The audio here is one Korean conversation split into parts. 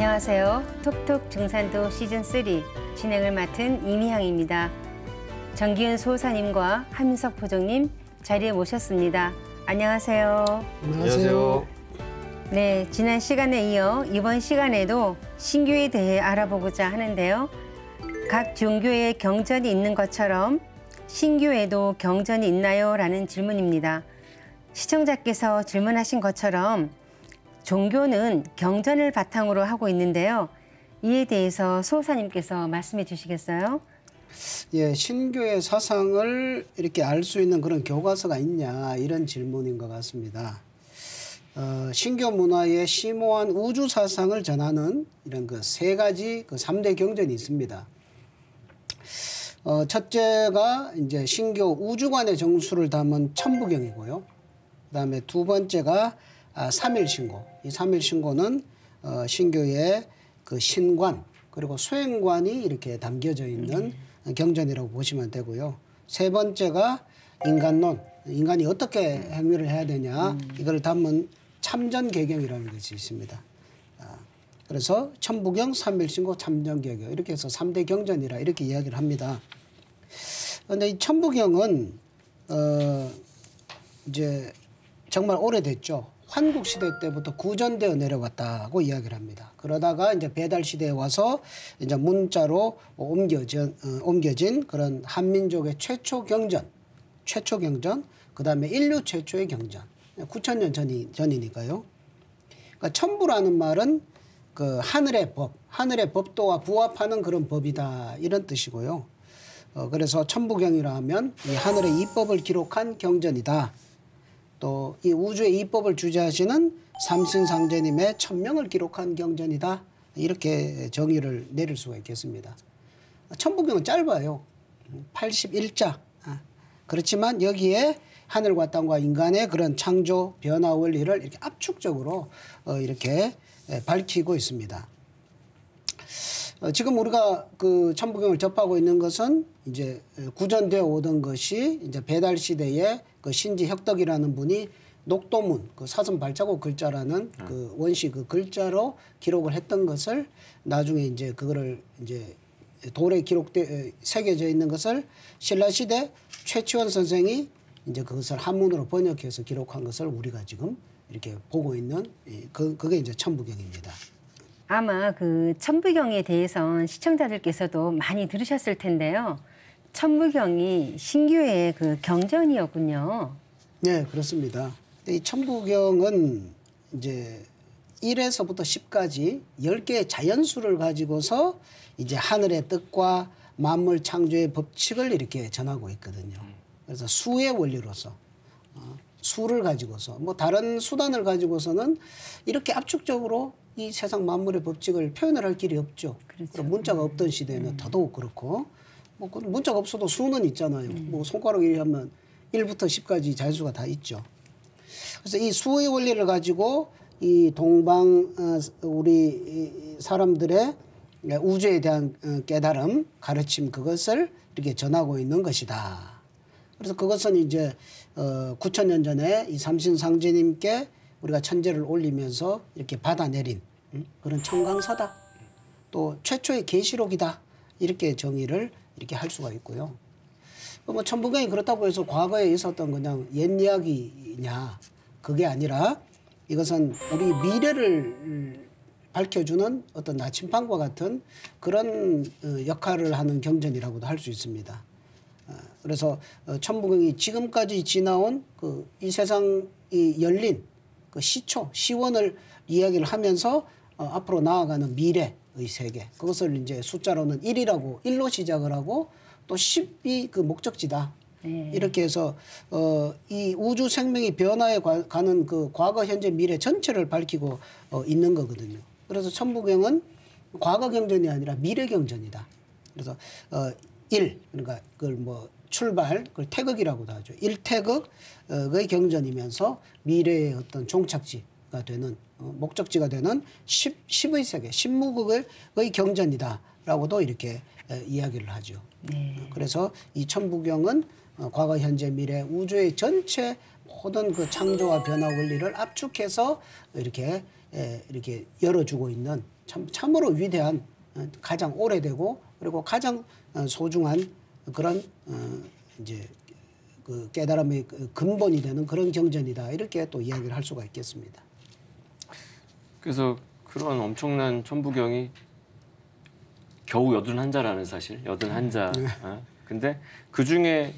안녕하세요. 톡톡 증산도 시즌3 진행을 맡은 이미향입니다. 정기은 소사님과 한민석 포정님 자리에 모셨습니다. 안녕하세요. 안녕하세요. 네, 지난 시간에 이어 이번 시간에도 신교에 대해 알아보고자 하는데요. 각 종교에 경전이 있는 것처럼 신교에도 경전이 있나요? 라는 질문입니다. 시청자께서 질문하신 것처럼 종교는 경전을 바탕으로 하고 있는데요. 이에 대해서 소사님께서 말씀해 주시겠어요? 예, 신교의 사상을 이렇게 알 수 있는 그런 교과서가 있냐 이런 질문인 것 같습니다. 신교 문화의 심오한 우주 사상을 전하는 이런 그 세 가지 그 3대 경전이 있습니다. 첫째가 이제 신교 우주관의 정수를 담은 천부경이고요. 그다음에 두 번째가 삼일신고. 이 삼일신고는 신교의 그 신관 그리고 수행관이 이렇게 담겨져 있는 경전이라고 보시면 되고요. 세 번째가 인간론. 인간이 어떻게 행위를 해야 되냐 이걸 담은 참전개경이라는 것이 있습니다. 그래서 천부경, 삼일신고, 참전개경 이렇게 해서 3대 경전이라 이렇게 이야기를 합니다. 그런데 이 천부경은 이제 정말 오래됐죠. 환국시대 때부터 구전되어 내려왔다고 이야기를 합니다. 그러다가 이제 배달시대에 와서 이제 문자로 옮겨진 그런 한민족의 최초 경전, 그 다음에 인류 최초의 경전, 9,000년 전이니까요. 그러니까 천부라는 말은 그 하늘의 법, 하늘의 법도와 부합하는 그런 법이다 이런 뜻이고요. 그래서 천부경이라 하면 이 하늘의 이법을 기록한 경전이다. 또 이 우주의 이법을 주재하시는 삼신상제님의 천명을 기록한 경전이다. 이렇게 정의를 내릴 수가 있겠습니다. 천부경은 짧아요. 81자. 그렇지만 여기에 하늘과 땅과 인간의 그런 창조, 변화 원리를 이렇게 압축적으로 이렇게 밝히고 있습니다. 지금 우리가 그 천부경을 접하고 있는 것은 이제 구전되어 오던 것이 이제 배달 시대에 그 신지 혁덕이라는 분이 녹도문 그 사슴 발자국 글자라는 그 원시 그 글자로 기록을 했던 것을 나중에 이제 그거를 이제 돌에 새겨져 있는 것을 신라 시대 최치원 선생이 이제 그것을 한문으로 번역해서 기록한 것을 우리가 지금 이렇게 보고 있는 그게 이제 천부경입니다. 아마 그 천부경에 대해서는 시청자들께서도 많이 들으셨을 텐데요. 천부경이 신교의 그 경전이었군요. 네, 그렇습니다. 이 천부경은 이제 1에서부터 10까지 10개의 자연수를 가지고서 이제 하늘의 뜻과 만물 창조의 법칙을 이렇게 전하고 있거든요. 그래서 수의 원리로서 수를 가지고서 뭐 다른 수단을 가지고서는 이렇게 압축적으로 이 세상 만물의 법칙을 표현을 할 길이 없죠. 그렇죠. 문자가 없던 시대에는 더더욱 그렇고 뭐 문자가 없어도 수는 있잖아요. 뭐 손가락 1 하면 1부터 10까지 자연수가 다 있죠. 그래서 이 수의 원리를 가지고 이 동방 우리 사람들의 우주에 대한 깨달음, 가르침 그것을 이렇게 전하고 있는 것이다. 그래서 그것은 이제 9,000년 전에 이 삼신상제님께 우리가 천제를 올리면서 이렇게 받아내린 그런 청강서다. 또 최초의 계시록이다. 이렇게 정의를 이렇게 할 수가 있고요. 뭐 천부경이 그렇다고 해서 과거에 있었던 그냥 옛 이야기냐 그게 아니라 이것은 우리 미래를 밝혀주는 어떤 나침반과 같은 그런 역할을 하는 경전이라고도 할 수 있습니다. 그래서 천부경이 지금까지 지나온 그 이 세상이 열린 그 시원을 이야기를 하면서 앞으로 나아가는 미래의 세계 그것을 이제 숫자로는 1로 시작을 하고 또 10이 그 목적지다. 이렇게 해서 이 우주 생명이 변화해 가는 그 과거, 현재, 미래 전체를 밝히고 있는 거거든요. 그래서 천부경은 과거 경전이 아니라 미래 경전이다. 그래서 1 그러니까 그걸 뭐 출발, 그걸 태극이라고도 하죠. 1태극의 경전이면서 미래의 어떤 종착지가 되는 목적지가 되는 10의 세계, 10무극의 경전이다라고도 이렇게 이야기를 하죠. 네. 그래서 이 천부경은 과거, 현재, 미래, 우주의 전체 모든 그 창조와 변화 원리를 압축해서 이렇게 열어주고 있는 참으로 위대한 가장 오래되고 그리고 가장 소중한 그런 이제 그 깨달음의 근본이 되는 그런 경전이다 이렇게 또 이야기를 할 수가 있겠습니다. 그래서 그런 엄청난 천부경이 겨우 81자라는 사실, 81자. 근데 그 중에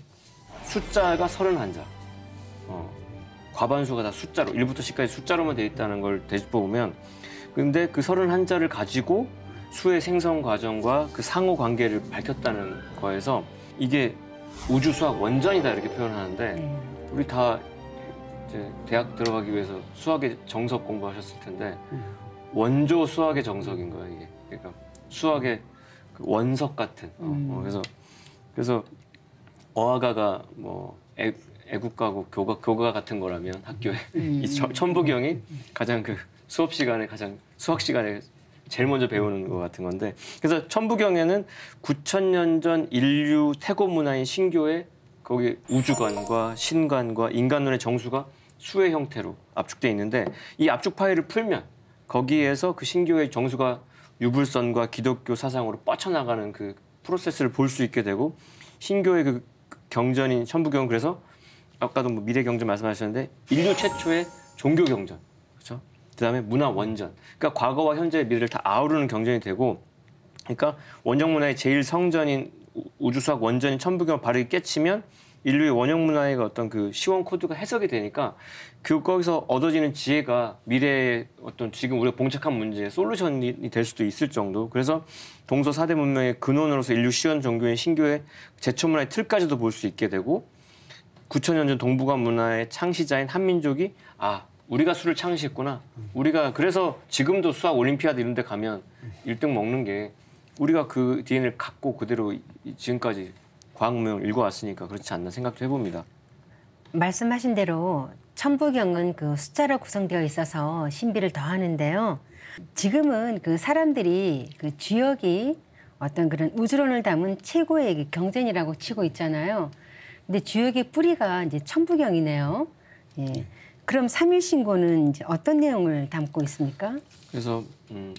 숫자가 31자. 과반수가 다 숫자로, 1부터 10까지 숫자로만 돼 있다는 걸 되짚어보면, 근데 그 31자를 가지고 수의 생성 과정과 그 상호 관계를 밝혔다는 거에서 이게 우주 수학 원전이다 이렇게 표현하는데 우리 다 이제 대학 들어가기 위해서 수학의 정석 공부하셨을 텐데 원조 수학의 정석인 거예요 이게. 그러니까 수학의 그 원석 같은. 그래서 어학아가 뭐 애국가고 교과 같은 거라면 학교에 이 천부경이 가장 그 수업 시간에 가장 수학 시간에 제일 먼저 배우는 것 같은 건데 그래서 천부경에는 9,000년 전 인류 태고 문화인 신교에 거기 우주관과 신관과 인간론의 정수가 수의 형태로 압축돼 있는데 이 압축 파일을 풀면 거기에서 그 신교의 정수가 유불선과 기독교 사상으로 뻗쳐나가는 그 프로세스를 볼 수 있게 되고 신교의 그 경전인 천부경은 그래서 아까도 뭐 미래 경전 말씀하셨는데 인류 최초의 종교 경전, 그렇죠? 그다음에 문화 원전, 그러니까 과거와 현재의 미래를 다 아우르는 경전이 되고, 그러니까 원형 문화의 제일 성전인 우주수학 원전인 천부경을 바르게 깨치면 인류의 원형 문화의 어떤 그 시원 코드가 해석이 되니까 거기서 얻어지는 지혜가 미래의 어떤 지금 우리가 봉착한 문제의 솔루션이 될 수도 있을 정도. 그래서 동서 4대 문명의 근원으로서 인류 시원 종교인 신교의 제초 문화의 틀까지도 볼 수 있게 되고 9,000년 전 동북아 문화의 창시자인 한민족이 우리가 수를 창시했구나. 우리가 그래서 지금도 수학 올림피아드 이런 데 가면 1등 먹는 게 우리가 그 DNA를 갖고 그대로 지금까지 과학 문명을 읽어왔으니까 그렇지 않나 생각도 해봅니다. 말씀하신 대로 천부경은 그 숫자로 구성되어 있어서 신비를 더하는데요. 지금은 그 사람들이 그 주역이 어떤 그런 우주론을 담은 최고의 그 경전이라고 치고 있잖아요. 근데 주역의 뿌리가 이제 천부경이네요. 예. 그럼 삼일신고는 이제 어떤 내용을 담고 있습니까? 그래서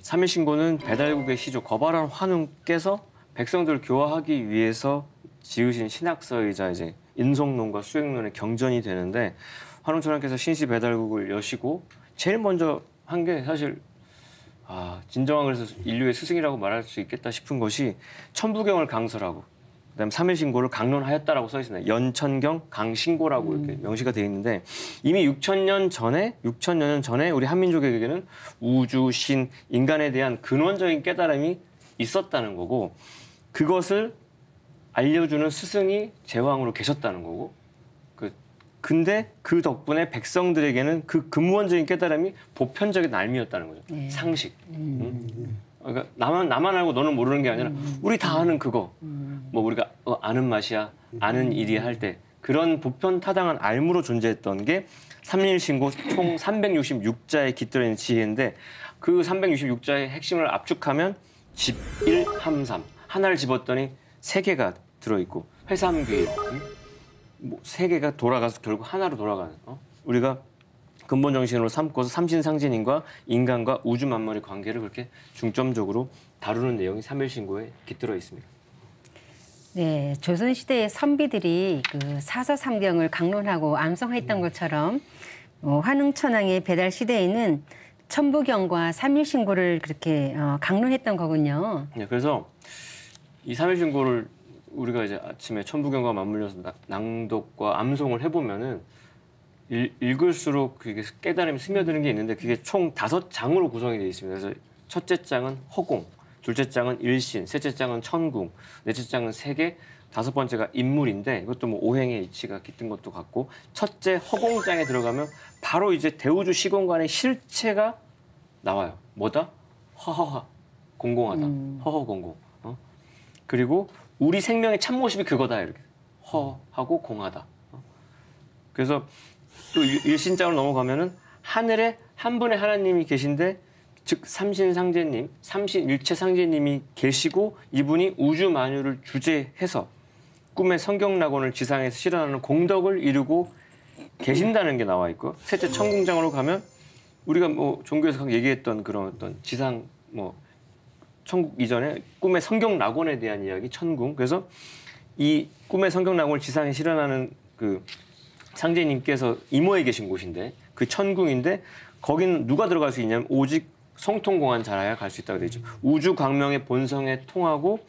삼일신고는 배달국의 시조 거발한 환웅께서 백성들을 교화하기 위해서 지으신 신학서이자 이제 인성론과 수행론의 경전이 되는데 환웅천왕께서 신시 배달국을 여시고 제일 먼저 한 게 사실 진정한 그래서 인류의 스승이라고 말할 수 있겠다 싶은 것이 천부경을 강설하고 그다음 삼일신고를 강론하였다라고 써 있습니다. 연천경 강신고라고 이렇게 명시가 되어 있는데 이미 6,000년 전에 우리 한민족에게는 우주, 신, 인간에 대한 근원적인 깨달음이 있었다는 거고 그것을 알려주는 스승이 제왕으로 계셨다는 거고 근데 그 덕분에 백성들에게는 그 근원적인 깨달음이 보편적인 알미였다는 거죠. 네. 상식. 그러니까 나만 알고 너는 모르는 게 아니라 우리 다 아는 그거. 뭐 우리가 아는 맛이야, 아는 일이야 할 때 그런 보편 타당한 알무로 존재했던 게 삼일신고 총 366자에 깃들어 있는 지혜인데 그 366자의 핵심을 압축하면 집일함삼 하나를 집었더니 세 개가 들어있고 회삼귀일 세 개가 돌아가서 결국 하나로 돌아가는 우리가 근본 정신으로 삼고서 삼신상진인과 인간과 우주 만물의 관계를 그렇게 중점적으로 다루는 내용이 삼일신고에 깃들어 있습니다. 네, 조선시대의 선비들이 그 사서삼경을 강론하고 암송했던 것처럼 환웅천왕의 배달 시대에는 천부경과 삼일신고를 그렇게 강론했던 거군요. 네, 그래서 이 삼일신고를 우리가 이제 아침에 천부경과 맞물려서 낭독과 암송을 해보면은 읽을수록 그게 깨달음이 스며드는 게 있는데 그게 총 5장으로 구성이 되어 있습니다. 그래서 첫째 장은 허공, 둘째 장은 일신, 셋째 장은 천궁, 넷째 장은 세계, 다섯 번째가 인물인데 이것도 뭐 오행의 이치가 깃든 것도 같고 첫째 허공장에 들어가면 바로 이제 대우주 시공간의 실체가 나와요. 뭐다? 허허하, 공공하다. 허허공공. 그리고 우리 생명의 참모습이 그거다 이렇게 허하고 공하다. 그래서 또 일신장으로 넘어가면은 하늘에 한 분의 하나님이 계신데 즉 삼신상제님, 삼신일체상제님이 계시고 이분이 우주 만유를 주재해서 꿈의 성경낙원을 지상에서 실현하는 공덕을 이루고 계신다는 게 나와 있고 셋째 천궁장으로 가면 우리가 뭐 종교에서 얘기했던 그런 어떤 지상 뭐 천국 이전에 꿈의 성경 낙원에 대한 이야기, 천궁. 그래서 이 꿈의 성경 낙원을 지상에 실현하는 그 상제님께서 이모에 계신 곳인데 그 천궁인데 거기는 누가 들어갈 수 있냐면 오직 성통공한 자라야 갈 수 있다고 되죠. 우주 광명의 본성에 통하고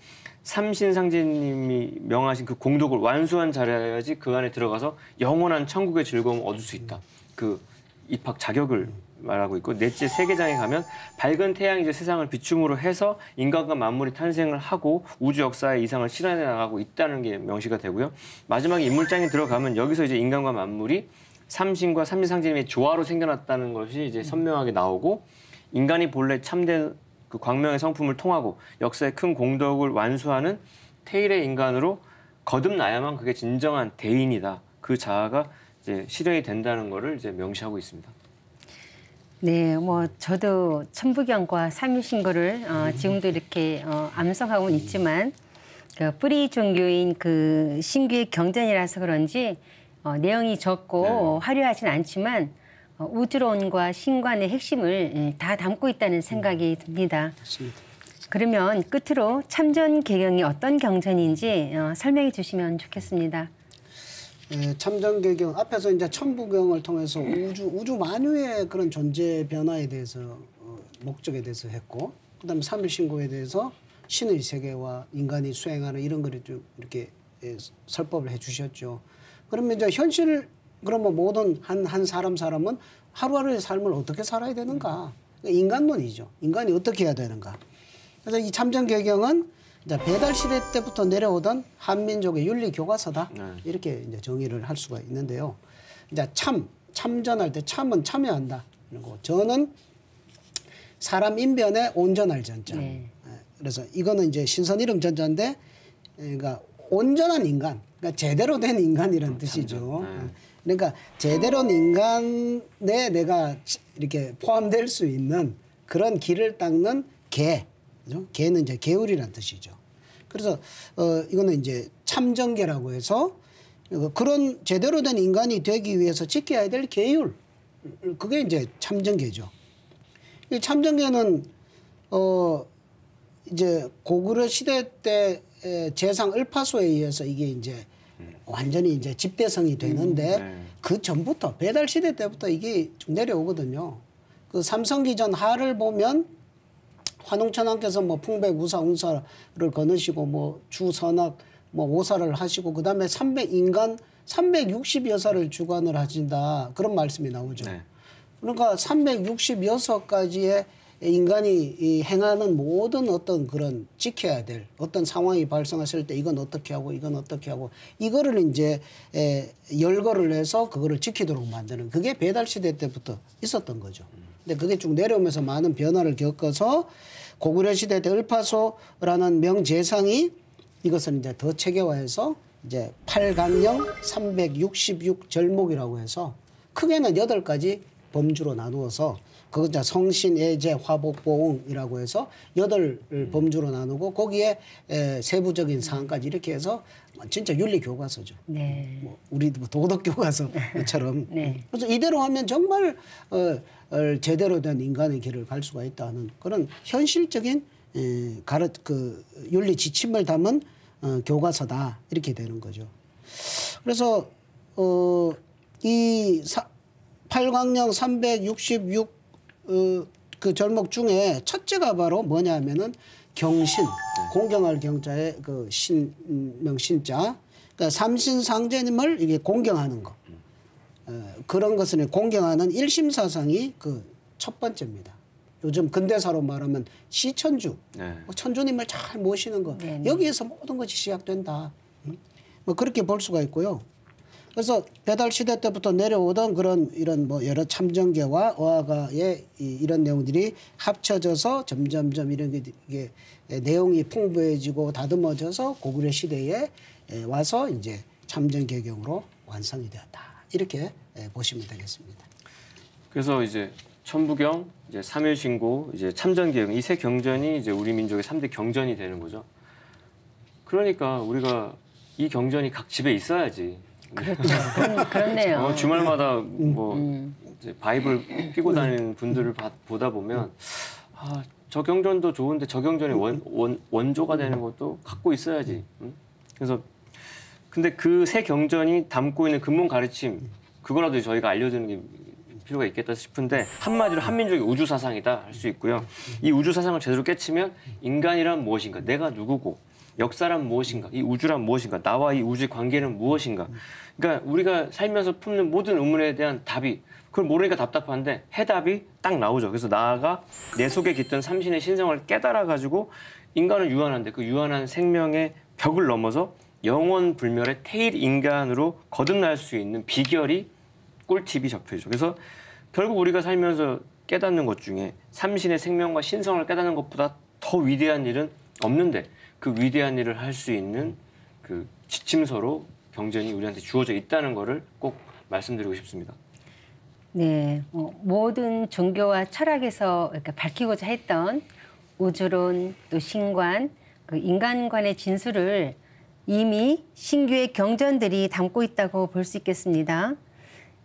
삼신상제님이 명하신 그 공덕을 완수한 자라야지 그 안에 들어가서 영원한 천국의 즐거움을 얻을 수 있다. 그 입학 자격을 말하고 있고 넷째 세계장에 가면 밝은 태양이 이제 세상을 비춤으로 해서 인간과 만물이 탄생을 하고 우주 역사의 이상을 실현해 나가고 있다는 게 명시가 되고요. 마지막에 인물장에 들어가면 여기서 이제 인간과 만물이 삼신과 삼신상제님의 조화로 생겨났다는 것이 이제 선명하게 나오고 인간이 본래 참된 그 광명의 성품을 통하고 역사의 큰 공덕을 완수하는 태일의 인간으로 거듭나야만 그게 진정한 대인이다. 그 자아가 이제 실현이 된다는 것을 이제 명시하고 있습니다. 네, 뭐 저도 천부경과 삼일신고를 지금도 이렇게 암송하고는 있지만 그 뿌리 종교인 그 신규의 경전이라서 그런지 내용이 적고 화려하진 않지만 우주론과 신관의 핵심을 다 담고 있다는 생각이 듭니다. 맞습니다. 그러면 끝으로 참전개경이 어떤 경전인지 설명해 주시면 좋겠습니다. 참전개경 앞에서 이제 천부경을 통해서 우주 만유의 그런 존재 변화에 대해서 목적에 대해서 했고, 그다음에 삼일신고에 대해서 신의 세계와 인간이 수행하는 이런 거를 쭉 이렇게 설법을 해주셨죠. 그러면 이제 현실 그러면 모든 한 사람은 하루하루의 삶을 어떻게 살아야 되는가? 인간론이죠. 인간이 어떻게 해야 되는가? 그래서 이 참전개경은 이제 배달 시대 때부터 내려오던 한민족의 윤리 교과서다. 이렇게 이제 정의를 할 수가 있는데요. 이제 참전할 때 참은 참여한다. 그리고 전은 사람 인변에 온전할 전자. 그래서 이거는 이제 신선 이름 전자인데, 그러니까 온전한 인간, 그러니까 제대로 된 인간이라는 뜻이죠. 그러니까 제대로 된 인간에 내가 이렇게 포함될 수 있는 그런 길을 닦는 개. 그죠? 개는 이제 개울이라는 뜻이죠. 그래서 이거는 이제 참정계라고 해서 그런 제대로 된 인간이 되기 위해서 지켜야 될 계율. 그게 이제 참정계죠. 이 참정계는 이제 고구려 시대 때 재상 을파소에 의해서 이게 이제 완전히 이제 집대성이 되는데 그 전부터 배달 시대 때부터 이게 쭉 내려오거든요. 그 삼성기 전 하를 보면 환웅천왕께서 뭐 풍백, 우사, 운사를 거느시고 뭐 주선악, 뭐 오사를 하시고 그다음에 360여사를 주관을 하신다. 그런 말씀이 나오죠. 그러니까 366가지의 인간이 행하는 모든 어떤 그런 지켜야 될 어떤 상황이 발생했을 때 이건 어떻게 하고 이건 어떻게 하고 이거를 이제 열거를 해서 그거를 지키도록 만드는 그게 배달 시대 때부터 있었던 거죠. 근데 그게 쭉 내려오면서 많은 변화를 겪어서 고구려 시대 때 을파소라는 명재상이 이것을 이제 더 체계화해서 이제 8강령 366절목이라고 해서 크게는 8가지 범주로 나누어서 그거 이제 성신, 예제, 화복, 보응이라고 해서 8 범주로 나누고 거기에 세부적인 사항까지 이렇게 해서 진짜 윤리 교과서죠. 네. 뭐 우리 도덕 교과서처럼. 네. 그래서 이대로 하면 정말 제대로 된 인간의 길을 갈 수가 있다는 그런 현실적인 그 윤리 지침을 담은 교과서다 이렇게 되는 거죠. 그래서 이 8강령 366 그 절목 중에 첫째가 바로 뭐냐면은 경신, 공경할 경자의 그 신명신자, 그러니까 삼신상제님을 이게 공경하는 거. 그런 것을 공경하는 일심사상이 그 첫 번째입니다. 요즘 근대사로 말하면 시천주, 천주님을 잘 모시는 거. 여기에서 모든 것이 시작된다. 뭐 그렇게 볼 수가 있고요. 그래서 배달 시대 때부터 내려오던 그런 이런 뭐 여러 참정계와 어화가의 이런 내용들이 합쳐져서 점점점 이런 게 내용이 풍부해지고 다듬어져서 고구려 시대에 와서 이제 참정계경으로 완성이 되었다. 이렇게 보시면 되겠습니다. 그래서 이제 천부경, 이제 삼일신고, 이제 참전계경 이 세 경전이 이제 우리 민족의 3대 경전이 되는 거죠. 그러니까 우리가 이 경전이 각 집에 있어야지. 그렇죠. 그렇네요. 주말마다 뭐 이제 바이블 끼고 다니는 분들을 보다 보면 저경전도 좋은데 저경전의 원조가 되는 것도 갖고 있어야지. 그래서 근데 그 새 경전이 담고 있는 근본 가르침 그거라도 저희가 알려주는 게 필요가 있겠다 싶은데 한마디로 한민족의 우주 사상이다 할 수 있고요. 이 우주 사상을 제대로 깨치면 인간이란 무엇인가, 내가 누구고, 역사란 무엇인가, 이 우주란 무엇인가, 나와 이 우주의 관계는 무엇인가. 그러니까 우리가 살면서 품는 모든 의문에 대한 답이 그걸 모르니까 답답한데 해답이 딱 나오죠. 그래서 나아가 내 속에 깃든 삼신의 신성을 깨달아가지고 인간은 유한한데 그 유한한 생명의 벽을 넘어서 영원 불멸의 태일 인간으로 거듭날 수 있는 비결이 꿀팁이 적혀있죠. 그래서 결국 우리가 살면서 깨닫는 것 중에 삼신의 생명과 신성을 깨닫는 것보다 더 위대한 일은 없는데 그 위대한 일을 할 수 있는 그 지침서로 경전이 우리한테 주어져 있다는 것을 꼭 말씀드리고 싶습니다. 네, 모든 종교와 철학에서 이렇게 밝히고자 했던 우주론 또 신관, 그 인간관의 진수를 이미 신규의 경전들이 담고 있다고 볼 수 있겠습니다.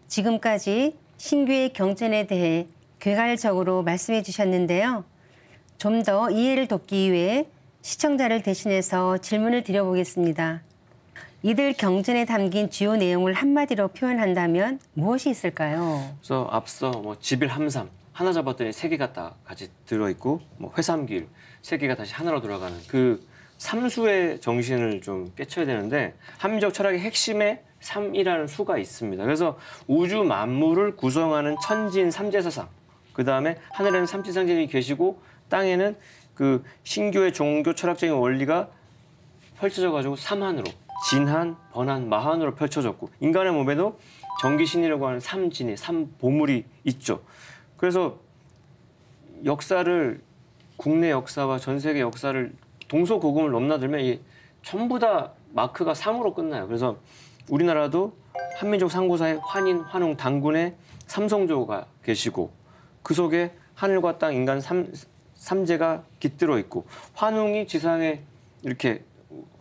지금까지 신규의 경전에 대해 궤괄적으로 말씀해 주셨는데요. 좀 더 이해를 돕기 위해 시청자를 대신해서 질문을 드려보겠습니다. 이들 경전에 담긴 주요 내용을 한마디로 표현한다면 무엇이 있을까요? 그래서 앞서 뭐 지빌함삼 하나 잡았더니 세 개가 다 같이 들어있고 뭐 회삼길 세 개가 다시 하나로 돌아가는 그 삼수의 정신을 좀 깨쳐야 되는데 한민족 철학의 핵심에 3이라는 수가 있습니다. 그래서 우주 만물을 구성하는 천진 삼재사상, 그 다음에 하늘에는 삼지상제님이 계시고 땅에는 그 신교의 종교 철학적인 원리가 펼쳐져가지고 삼한으로 진한, 번한, 마한으로 펼쳐졌고 인간의 몸에도 정기신이라고 하는 삼진이, 삼보물이 있죠. 그래서 역사를 국내 역사와 전 세계 역사를 동서고금을 넘나들면 이 전부 다 마크가 3으로 끝나요. 그래서 우리나라도 한민족 상고사의 환인, 환웅, 단군의 삼성조가 계시고 그 속에 하늘과 땅, 인간 삼재가 깃들어 있고 환웅이 지상에 이렇게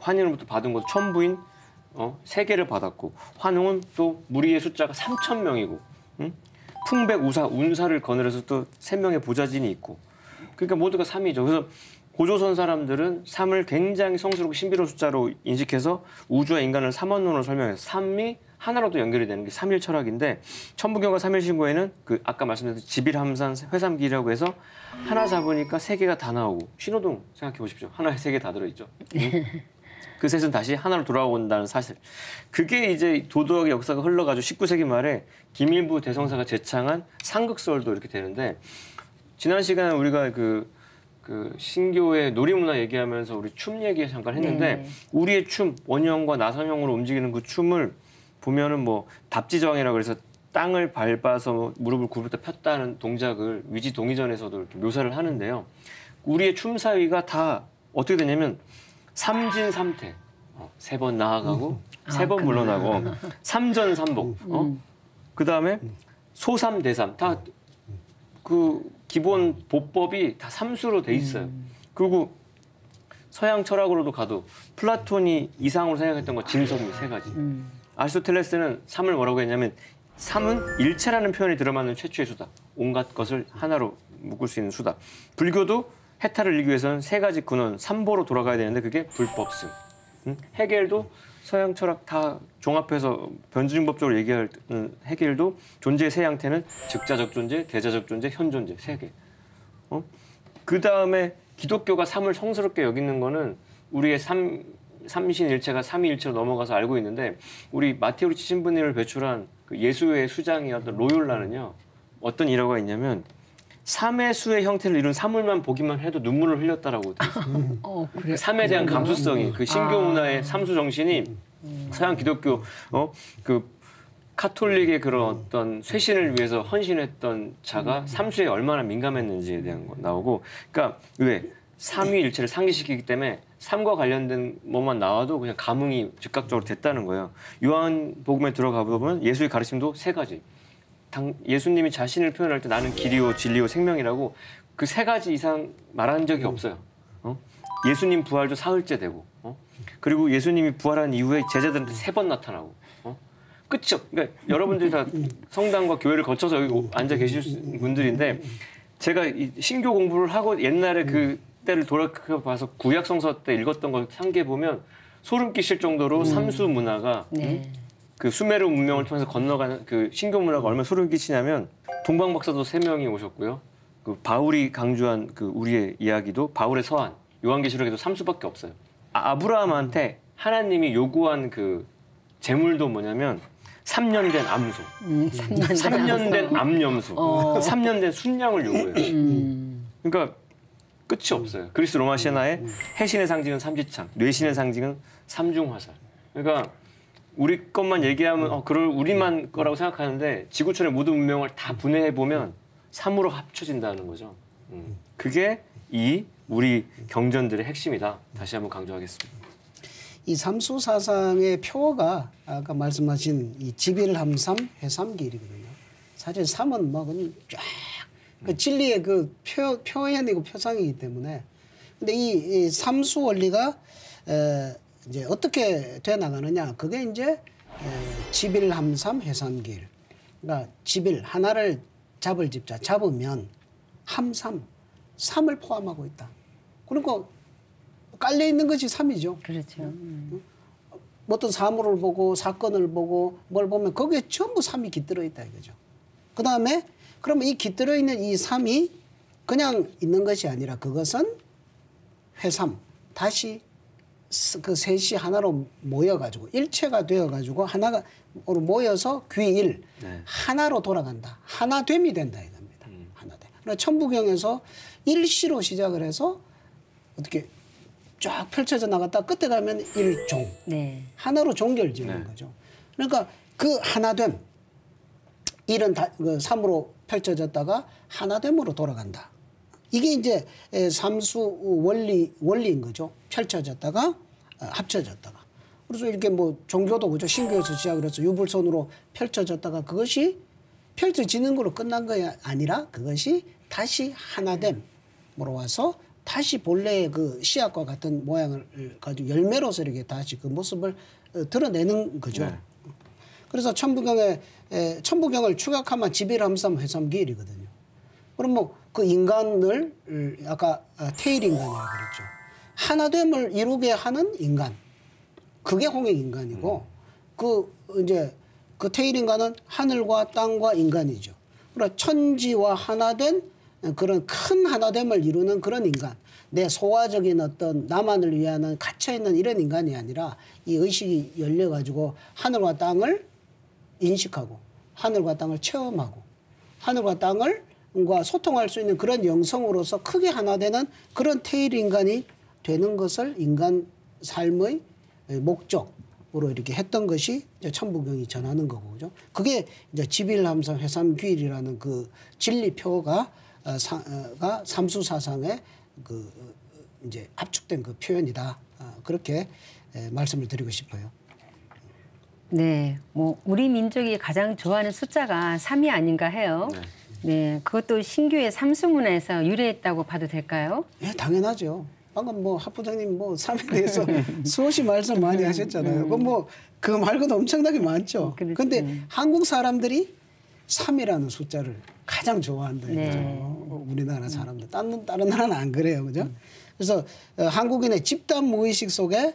환인으로부터 받은 것도 천부인 3개를 받았고 환웅은 또 무리의 숫자가 3,000명이고 풍백, 우사, 운사를 거느려서 또 3명의 보좌진이 있고 그러니까 모두가 3이죠. 그래서 고조선 사람들은 3을 굉장히 성스럽고 신비로운 숫자로 인식해서 우주와 인간을 삼원론으로 설명해서 3이 하나로도 연결이 되는 게 삼일 철학인데 천부경과 삼일신고에는 그 아까 말씀드린 지빌함산 회삼길이라고 해서 하나 잡으니까 3개가 다 나오고 신호등 생각해 보십시오. 하나에 3개 다 들어있죠. 그 셋은 다시 하나로 돌아온다는 사실. 그게 이제 도덕의 역사가 흘러가지고 19세기 말에 김일부 대성사가 제창한 상극설도 이렇게 되는데 지난 시간에 우리가 그 신교의 놀이문화 얘기하면서 우리 춤 얘기 잠깐 했는데 네. 우리의 춤 원형과 나선형으로 움직이는 그 춤을 보면은 뭐 답지정이라고 그래서 땅을 밟아서 무릎을 굽을 때 폈다는 동작을 위지동의전에서도 이렇게 묘사를 하는데요. 우리의 춤 사위가 다 어떻게 되냐면 삼진삼태 3번 나아가고 3번 물러나고 삼전삼복 그 다음에 소삼대삼 다 그 기본 보법이 다 삼수로 돼 있어요. 그리고 서양 철학으로도 가도 플라톤이 이상으로 생각했던 거 진섭이 3가지. 아리스토텔레스는 3을 뭐라고 했냐면 3은 일체라는 표현이 들어맞는 최초의 수다. 온갖 것을 하나로 묶을 수 있는 수다. 불교도 해탈을 이루기 위해서는 3가지 근원, 삼보로 돌아가야 되는데 그게 불법승. 해겔도 서양 철학 다 종합해서 변증법적으로 얘기할 해겔도 존재의 세 형태는 즉자적 존재, 대자적 존재, 현존재 3개. 그 다음에 기독교가 3을 성스럽게 여기는 거는 우리의 삼신일체가 삼위일체로 넘어가서 알고 있는데 우리 마테오리치 신부님을 배출한 그 예수의 수장이었던 로욜라는요 어떤 일화가 있냐면 3의 수의 형태를 이룬 사물만 보기만 해도 눈물을 흘렸다라고 돼 있어요. 그래? 3에 대한 감수성이 그 신교 문화의 삼수 정신이 서양 기독교 그 카톨릭의 그런 어떤 쇄신을 위해서 헌신했던 자가 삼수에 얼마나 민감했는지에 대한 거 나오고 그러니까 왜 삼위일체를 상기시키기 때문에 삶과 관련된 뭐만 나와도 그냥 감흥이 즉각적으로 됐다는 거예요. 요한복음에 들어가 보면 예수의 가르침도 3가지. 예수님이 자신을 표현할 때 나는 길이요 진리요 생명이라고 그 3가지 이상 말한 적이 없어요. 예수님 부활도 사흘째 되고 그리고 예수님이 부활한 이후에 제자들한테 3번 나타나고 끝이요. 그러니까 여러분들이 다 성당과 교회를 거쳐서 여기 앉아 계실 분들인데 제가 이 신교 공부를 하고 옛날에 그 때를 돌아봐서 구약 성서 때 읽었던 걸 상기해 보면 소름 끼칠 정도로 삼수 문화가 네. 그 수메르 문명을 통해서 건너가는 그 신교 문화가 얼마나 소름 끼치냐면 동방 박사도 3명이 오셨고요. 그 바울이 강조한 그 우리의 이야기도 바울의 서한, 요한계시록에도 삼수밖에 없어요. 아브라함한테 하나님이 요구한 그 재물도 뭐냐면 3년 된 암소, 3년 된 암염소, 3년 된 순양을 요구해요. 그러니까 끝이 없어요. 그리스 로마 신화에 해신의 상징은 삼지창, 뇌신의 상징은 삼중화살. 그러니까 우리 것만 얘기하면 그럴 우리만 거라고 생각하는데 지구촌의 모든 문명을 다 분해해 보면 3으로 합쳐진다는 거죠. 그게 이 우리 경전들의 핵심이다. 다시 한번 강조하겠습니다. 이 삼수 사상의 표어가 아까 말씀하신 이 지빌함삼 해삼길이거든요. 사실 삼은 뭐 그냥 쫙 그 진리의 그 표현이고 표상이기 때문에. 근데 이 삼수 원리가 이제 어떻게 돼 나가느냐? 그게 이제 지빌함삼 해삼길. 그러니까 지빌 하나를 잡을 집자 잡으면 함삼 삼을 포함하고 있다. 그러니까 깔려 있는 것이 삼이죠. 그렇죠. 어떤 사물을 보고 사건을 보고 뭘 보면 거기에 전부 삼이 깃들어 있다 이거죠. 그 다음에 그러면 이 깃들어 있는 이 삼이 그냥 있는 것이 아니라 그것은 회삼 다시 그 셋이 하나로 모여가지고 일체가 되어가지고 하나가 모여서 귀일 네. 하나로 돌아간다. 하나됨이 된다 이겁니다. 하나됨. 그러니까 천부경에서 일시로 시작을 해서 어떻게 쫙 펼쳐져 나갔다 끝에 가면 일종 네. 하나로 종결지는 네. 거죠. 그러니까 그 하나됨 일은 그 삼으로 펼쳐졌다가 하나됨으로 돌아간다. 이게 이제 삼수 원리인 거죠. 펼쳐졌다가 합쳐졌다가. 그래서 이렇게 뭐 종교도 그죠. 신교에서 시작을 해서 유불선으로 펼쳐졌다가 그것이 펼쳐지는 걸로 끝난 게 아니라 그것이 다시 하나됨으로 와서 다시 본래의 그 씨앗과 같은 모양을 가지고 열매로서 이렇게 다시 그 모습을 드러내는 거죠. 네. 그래서 천부경을 추격하면 지빌함삼 회삼기일이거든요. 그럼 뭐 그 인간을 아까 태일인간이라고 그랬죠. 하나됨을 이루게 하는 인간. 그게 홍익인간이고 그 이제 그 태일인간은 하늘과 땅과 인간이죠. 그러니까 천지와 하나된 그런 큰 하나됨을 이루는 그런 인간. 내 소화적인 어떤 나만을 위한 갇혀있는 이런 인간이 아니라 이 의식이 열려가지고 하늘과 땅을 인식하고 하늘과 땅을 체험하고 하늘과 땅을 과 소통할 수 있는 그런 영성으로서 크게 하나 되는 그런 태일 인간이 되는 것을 인간 삶의 목적으로 이렇게 했던 것이 이제 천부경이 전하는 거고, 그죠? 그게 이제 지빌함삼 회삼귀일이라는 그 진리 표가 삼수 사상의 그 이제 압축된 그 표현이다. 그렇게 말씀을 드리고 싶어요. 네, 뭐 우리 민족이 가장 좋아하는 숫자가 3이 아닌가 해요. 네. 네, 그것도 신교의 삼수문화에서 유래했다고 봐도 될까요? 예, 당연하죠. 방금 뭐 학부장님 뭐 3에 대해서 수없이 말씀 많이 하셨잖아요. 그 말고도 엄청나게 많죠. 그런데 한국 사람들이 3이라는 숫자를 가장 좋아한다. 네. 그죠? 우리나라 사람들. 다른 나라는 안 그래요. 그죠? 그래서 한국인의 집단 무의식 속에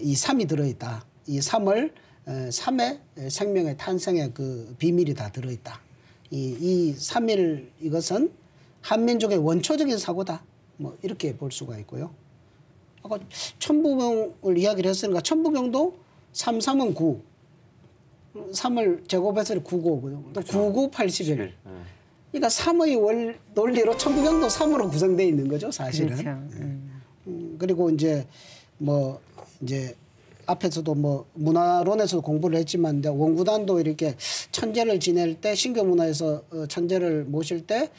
이 3이 들어있다. 이 3을 3의 생명의 탄생의 그 비밀이 다 들어있다. 이 3일 이것은 한민족의 원초적인 사고다. 뭐 이렇게 볼 수가 있고요. 아까 천부경을 이야기를 했으니까 천부경도 3은 9. 3을 제곱해서 9고고요. 또 9, 9, 81. 그러니까 3의 논리로 천부경도 3으로 구성되어 있는 거죠, 사실은. 그렇죠. 그리고 이제 뭐 이제 앞에서도 뭐 문화론에서도 공부를 했지만 이제 원구단도 이렇게 천재를 지낼 때 신교 문화에서 천재를 모실 때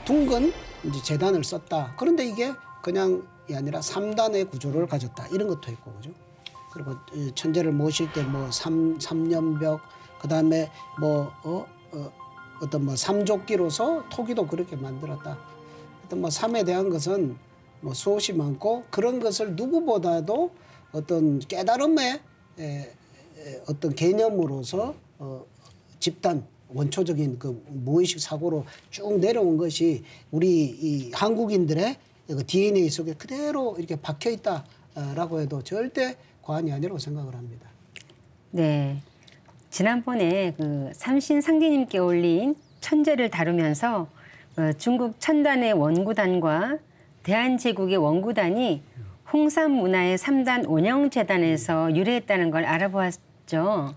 둥근 이제 재단을 썼다. 그런데 이게 그냥이 아니라 3단의 구조를 가졌다. 이런 것도 있고, 그죠? 그리고 천재를 모실 때 뭐 삼년벽, 그다음에 뭐 어떤 뭐 삼조끼로서 토기도 그렇게 만들었다. 어떤 뭐 삼에 대한 것은 뭐 수없이 많고 그런 것을 누구보다도 어떤 깨달음의 어떤 개념으로서 집단 원초적인 그 무의식 사고로 쭉 내려온 것이 우리 이 한국인들의 그 DNA 속에 그대로 이렇게 박혀 있다라고 해도 절대 과언이 아니라고 생각을 합니다. 네. 지난번에 그 삼신상제님께 올린 천재를 다루면서 중국 천단의 원구단과 대한제국의 원구단이 홍산 문화의 3단 원형재단에서 유래했다는 걸 알아보았죠.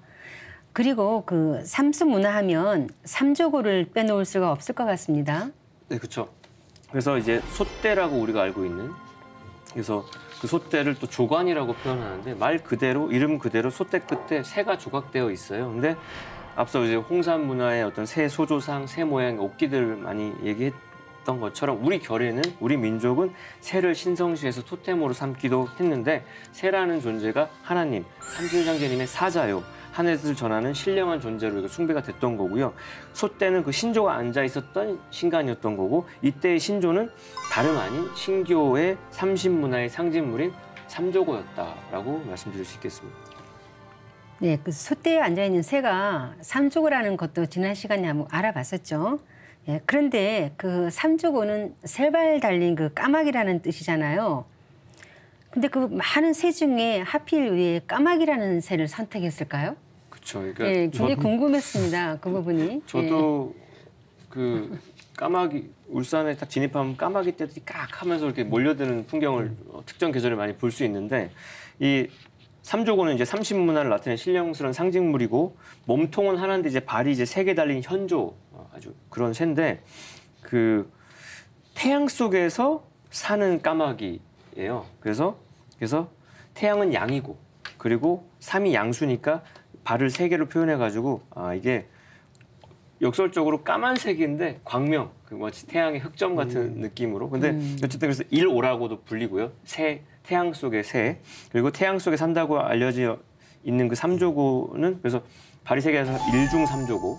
그리고 그 삼수 문화 하면 삼조고를 빼놓을 수가 없을 것 같습니다. 네, 그렇죠. 그래서 이제 솥대라고 우리가 알고 있는, 그래서 그 솥대를 또 조관이라고 표현하는데 말 그대로 이름 그대로 솥대 끝에 새가 조각되어 있어요. 근데 앞서 이제 홍산 문화의 어떤 새 소조상, 새 모양 옥기들 많이 얘기했던 것처럼 우리 결에는 우리 민족은 새를 신성시해서 토템으로 삼기도 했는데 새라는 존재가 하나님, 삼신상제님의 사자요. 하늘을 전하는 신령한 존재로 숭배가 됐던 거고요. 솥대는 그 신조가 앉아 있었던 신간이었던 거고 이때의 신조는 다름 아닌 신교의 삼신문화의 상징물인 삼조고였다라고 말씀드릴 수 있겠습니다. 네, 그 솥대에 앉아있는 새가 삼조고라는 것도 지난 시간에 한번 알아봤었죠. 예, 그런데 그 삼조고는 세 발 달린 그 까마귀라는 뜻이잖아요. 근데 그 많은 새 중에 하필 왜 까마귀라는 새를 선택했을까요? 그렇죠. 그러니까 예, 굉장히 궁금했습니다. 그 부분이. 저도 그 까마귀 울산에 딱 진입하면 까마귀 떼들이 깍 하면서 이렇게 몰려드는 풍경을 특정 계절에 많이 볼 수 있는데 이 삼조고는 이제 삼신문화를 나타내는 신령스러운 상징물이고 몸통은 하나인데 이제 발이 이제 3개 달린 현조 아주 그런 새인데 그 태양 속에서 사는 까마귀예요. 그래서 태양은 양이고 그리고 삼이 양수니까 발을 3개로 표현해가지고 이게 역설적으로 까만색인데 광명, 그 마치 태양의 흑점 같은 느낌으로. 근데 어쨌든 그래서 일오라고도 불리고요. 새, 태양 속의 새. 그리고 태양 속에 산다고 알려져 있는 그 삼조고는 그래서 발이 3개에서 일중삼조고.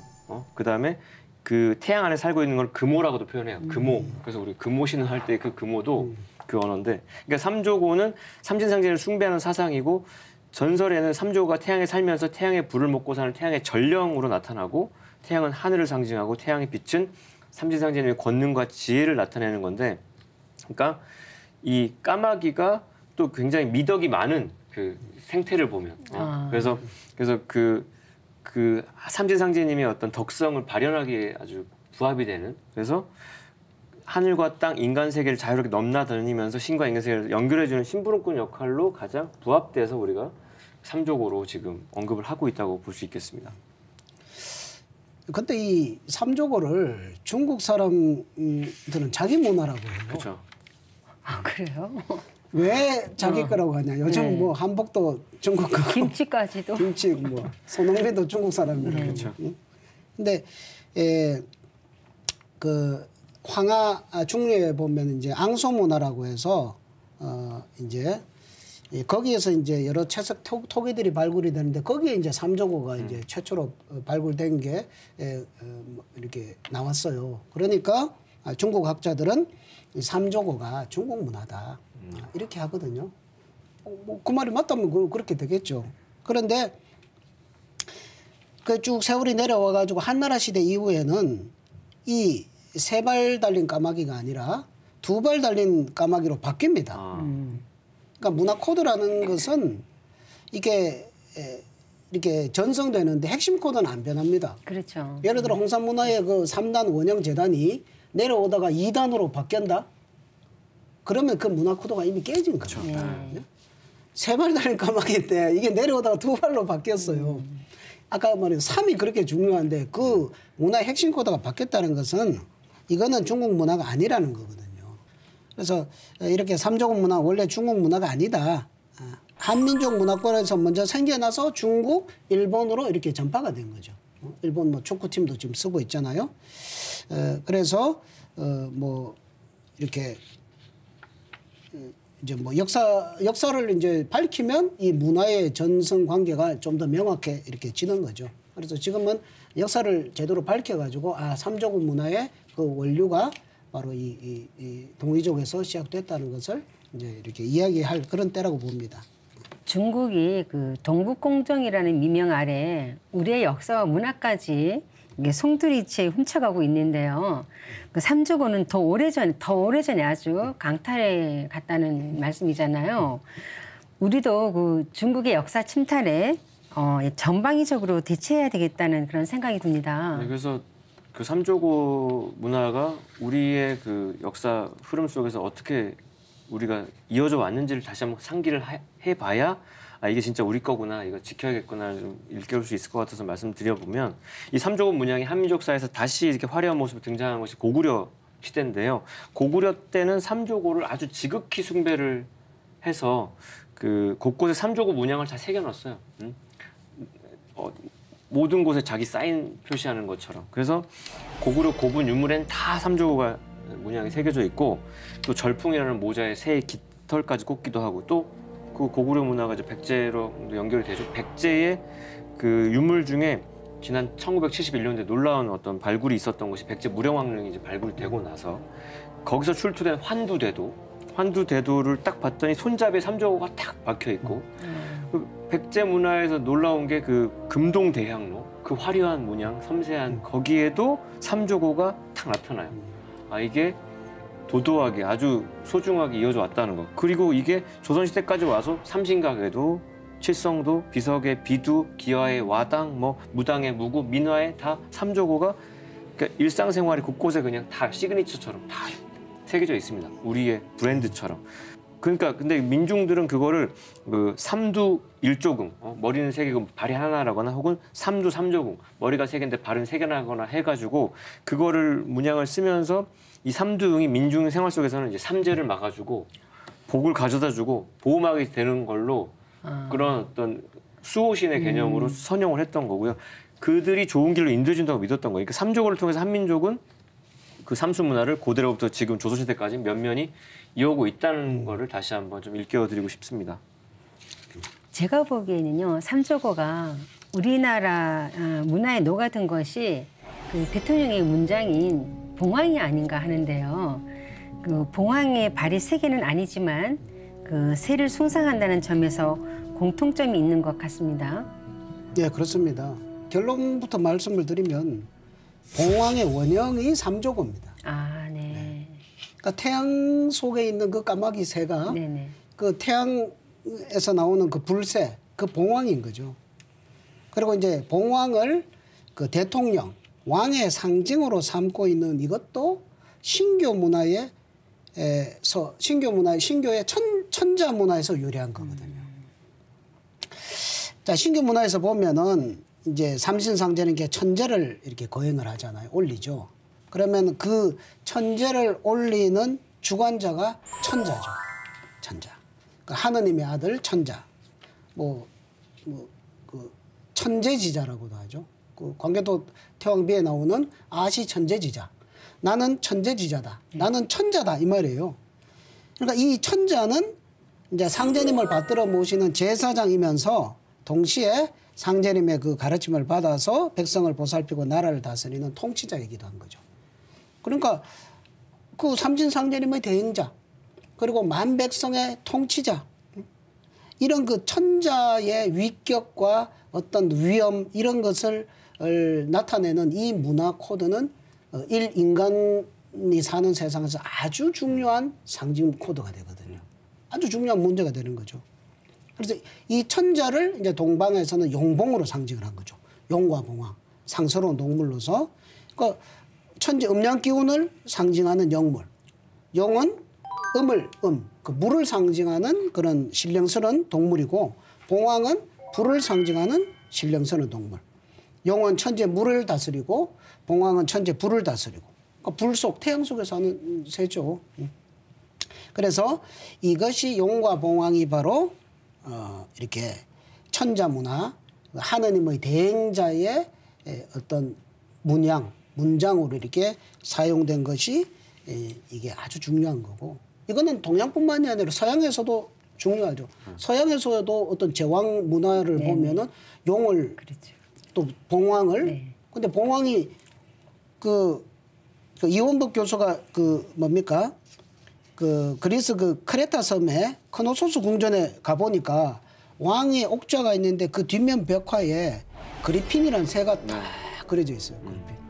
그다음에 그 태양 안에 살고 있는 걸 금오라고도 표현해요. 금오. 그래서 우리 금오신을 할 때 그 금오도 그 언어인데. 그러니까 삼조고는 삼신상제를 숭배하는 사상이고 전설에는 삼조고가 태양에 살면서 태양의 불을 먹고 사는 태양의 전령으로 나타나고 태양은 하늘을 상징하고 태양의 빛은 삼신상제님의 권능과 지혜를 나타내는 건데, 그러니까 이 까마귀가 또 굉장히 미덕이 많은 그 생태를 보면 그래서 그 삼신상제님의 어떤 덕성을 발현하기에 아주 부합이 되는, 그래서 하늘과 땅, 인간 세계를 자유롭게 넘나다니면서 신과 인간 세계를 연결해주는 심부름꾼 역할로 가장 부합돼서 우리가 삼조고로 지금 언급을 하고 있다고 볼 수 있겠습니다. 근데 이 삼조고를 중국 사람들은 자기 문화라고 해요. 그렇죠. 아, 그래요? 왜 자기 거라고 하냐? 요즘 네. 뭐 한복도 중국 거고 김치까지도. 김치 뭐 손흥민도 중국 사람이라고. 네. 그렇죠. 근데 그 황하 중류에 보면 이제 앙소 문화라고 해서 이제 거기에서 이제 여러 채석 토기들이 발굴이 되는데 거기에 이제 삼조고가 이제 최초로 발굴된 게 이렇게 나왔어요. 그러니까 중국 학자들은 이 삼조고가 중국 문화다 이렇게 하거든요. 뭐 그 말이 맞다면 그렇게 되겠죠. 그런데 그 쭉 세월이 내려와 가지고 한나라 시대 이후에는 이 3발 달린 까마귀가 아니라 2발 달린 까마귀로 바뀝니다. 그러니까 문화 코드라는 것은 이게 이렇게 전성되는데 핵심 코드는 안 변합니다. 그렇죠. 예를 들어 홍산 문화의 그 3단 원형 재단이 내려오다가 2단으로 바뀐다? 그러면 그 문화 코드가 이미 깨진 거죠. 네. 3발 달린 까마귀인데 이게 내려오다가 2발로 바뀌었어요. 아까 말한 3이 그렇게 중요한데 그 문화의 핵심 코드가 바뀌었다는 것은 이거는 중국 문화가 아니라는 거거든요. 그래서 이렇게 삼조고 문화 원래 중국 문화가 아니다. 한민족 문화권에서 먼저 생겨나서 중국, 일본으로 이렇게 전파가 된 거죠. 일본 뭐 축구팀도 지금 쓰고 있잖아요. 그래서 뭐 이렇게 이제 뭐 역사를 이제 밝히면 이 문화의 전성 관계가 좀 더 명확해 이렇게 지는 거죠. 그래서 지금은 역사를 제대로 밝혀가지고 삼조고 문화의 그 원류가 바로 이 동이족에서 시작됐다는 것을 이제 이렇게 이야기할 그런 때라고 봅니다. 중국이 그 동북공정이라는 미명 아래 우리의 역사와 문화까지 이게 송두리째 훔쳐가고 있는데요. 그 삼조고는 더 오래전에 아주 강탈해 갔다는 말씀이잖아요. 우리도 그 중국의 역사 침탈에 전방위적으로 대처해야 되겠다는 그런 생각이 듭니다. 네, 그래서 그 삼조고 문화가 우리의 그 역사 흐름 속에서 어떻게 우리가 이어져 왔는지를 다시 한번 상기를 해봐야 아 이게 진짜 우리 거구나, 이거 지켜야겠구나 좀 일깨울 수 있을 것 같아서 말씀드려보면 이 삼조고 문양이 한민족사에서 다시 이렇게 화려한 모습으로 등장한 것이 고구려 시대인데요. 고구려 때는 삼조고를 아주 지극히 숭배를 해서 그 곳곳에 삼조고 문양을 다 새겨놨어요. 모든 곳에 자기 사인 표시하는 것처럼. 그래서 고구려 고분 유물엔 다 삼조고가 문양이 새겨져 있고 또 절풍이라는 모자에 새의 깃털까지 꽂기도 하고 또 그 고구려 문화가 이제 백제로 연결이 되죠. 백제의 그 유물 중에 지난 1971년도에 놀라운 어떤 발굴이 있었던 것이 백제 무령왕릉이 이제 발굴이 되고 나서 거기서 출토된 환두대도를 딱 봤더니 손잡이에 삼조고가 딱 박혀 있고 그 백제 문화에서 놀라운 게 그 금동 대향로 그 화려한 문양 섬세한 거기에도 삼조고가 딱 나타나요. 아 이게 도도하게 아주 소중하게 이어져 왔다는 거. 그리고 이게 조선시대까지 와서 삼신각에도 칠성도, 비석의 비두, 기와의 와당, 뭐 무당의 무구, 민화에 다 삼조고가 그러니까 일상생활의 곳곳에 그냥 다 시그니처처럼 다 새겨져 있습니다. 우리의 브랜드처럼. 그러니까 근데 민중들은 그거를 그 삼두 일조궁, 머리는 세 개고 발이 하나라거나 혹은 삼두 삼조궁, 머리가 세 개인데 발은 세 개나거나 해가지고 그거를 문양을 쓰면서 이 삼두궁이 민중 생활 속에서는 이제 삼재를 막아주고 복을 가져다주고 보호막이 되는 걸로 그런 어떤 수호신의 개념으로 선용을 했던 거고요. 그들이 좋은 길로 인도해준다고 믿었던 거예요. 그러니까 삼조고를 통해서 한민족은 그 삼수 문화를 고대로부터 지금 조선시대까지 면면이 이어오고 있다는 거를 다시 한번 좀 일깨워드리고 싶습니다. 제가 보기에는요, 삼조고가 우리나라 문화에 녹아든 것이 그 대통령의 문장인 봉황이 아닌가 하는데요. 그 봉황의 발이 세 개는 아니지만 그 새를 숭상한다는 점에서 공통점이 있는 것 같습니다. 네, 그렇습니다. 결론부터 말씀을 드리면 봉황의 원형이 삼조고입니다. 아, 네. 그러니까 태양 속에 있는 그 까마귀 새가 네네. 그 태양에서 나오는 그 불새, 그 봉황인 거죠. 그리고 이제 봉황을 그 대통령, 왕의 상징으로 삼고 있는 이것도 신교 문화의 천자 문화에서 유래한 거거든요. 자, 신교 문화에서 보면은 이제 삼신상제는 게 천재를 이렇게 거행을 하잖아요. 올리죠. 그러면 그 천재를 올리는 주관자가 천자죠. 천자. 그 하느님의 아들 천자. 그 천재지자라고도 하죠. 그 광개토 태왕비에 나오는 아시 천재지자. 나는 천재지자다. 나는 천자다. 이 말이에요. 그러니까 이 천자는 이제 상제님을 받들어 모시는 제사장이면서 동시에 상제님의 그 가르침을 받아서 백성을 보살피고 나라를 다스리는 통치자이기도 한 거죠. 그러니까 그 삼신상제님의 대행자, 그리고 만백성의 통치자, 이런 그 천자의 위격과 어떤 위엄 이런 것을 나타내는 이 문화 코드는 인간이 사는 세상에서 아주 중요한 상징 코드가 되거든요. 아주 중요한 문제가 되는 거죠. 그래서 이 천자를 이제 동방에서는 용봉으로 상징을 한 거죠. 용과 봉황, 상스러운 동물로서. 그러니까 천재 음양 기운을 상징하는 영물. 용은 그 물을 상징하는 그런 신령스러운 동물이고, 봉황은 불을 상징하는 신령스러운 동물. 용은 천재 물을 다스리고, 봉황은 천재 불을 다스리고. 그러니까 불 속, 태양 속에 사는 새죠. 그래서 이것이 용과 봉황이 바로 이렇게 천자 문화, 하느님의 대행자의 어떤 문장으로 이렇게 사용된 것이 이게 아주 중요한 거고, 이거는 동양뿐만이 아니라 서양에서도 중요하죠. 서양에서도 어떤 제왕 문화를 보면은 용을 그렇죠. 또 봉황을 근데 봉황이 그 이원복 교수가 그 뭡니까? 그 그리스 그 크레타 섬에 크노소스 궁전에 가보니까 왕의 옥좌가 있는데 그 뒷면 벽화에 그리핀이라는 새가 딱 딱 그려져 있어요.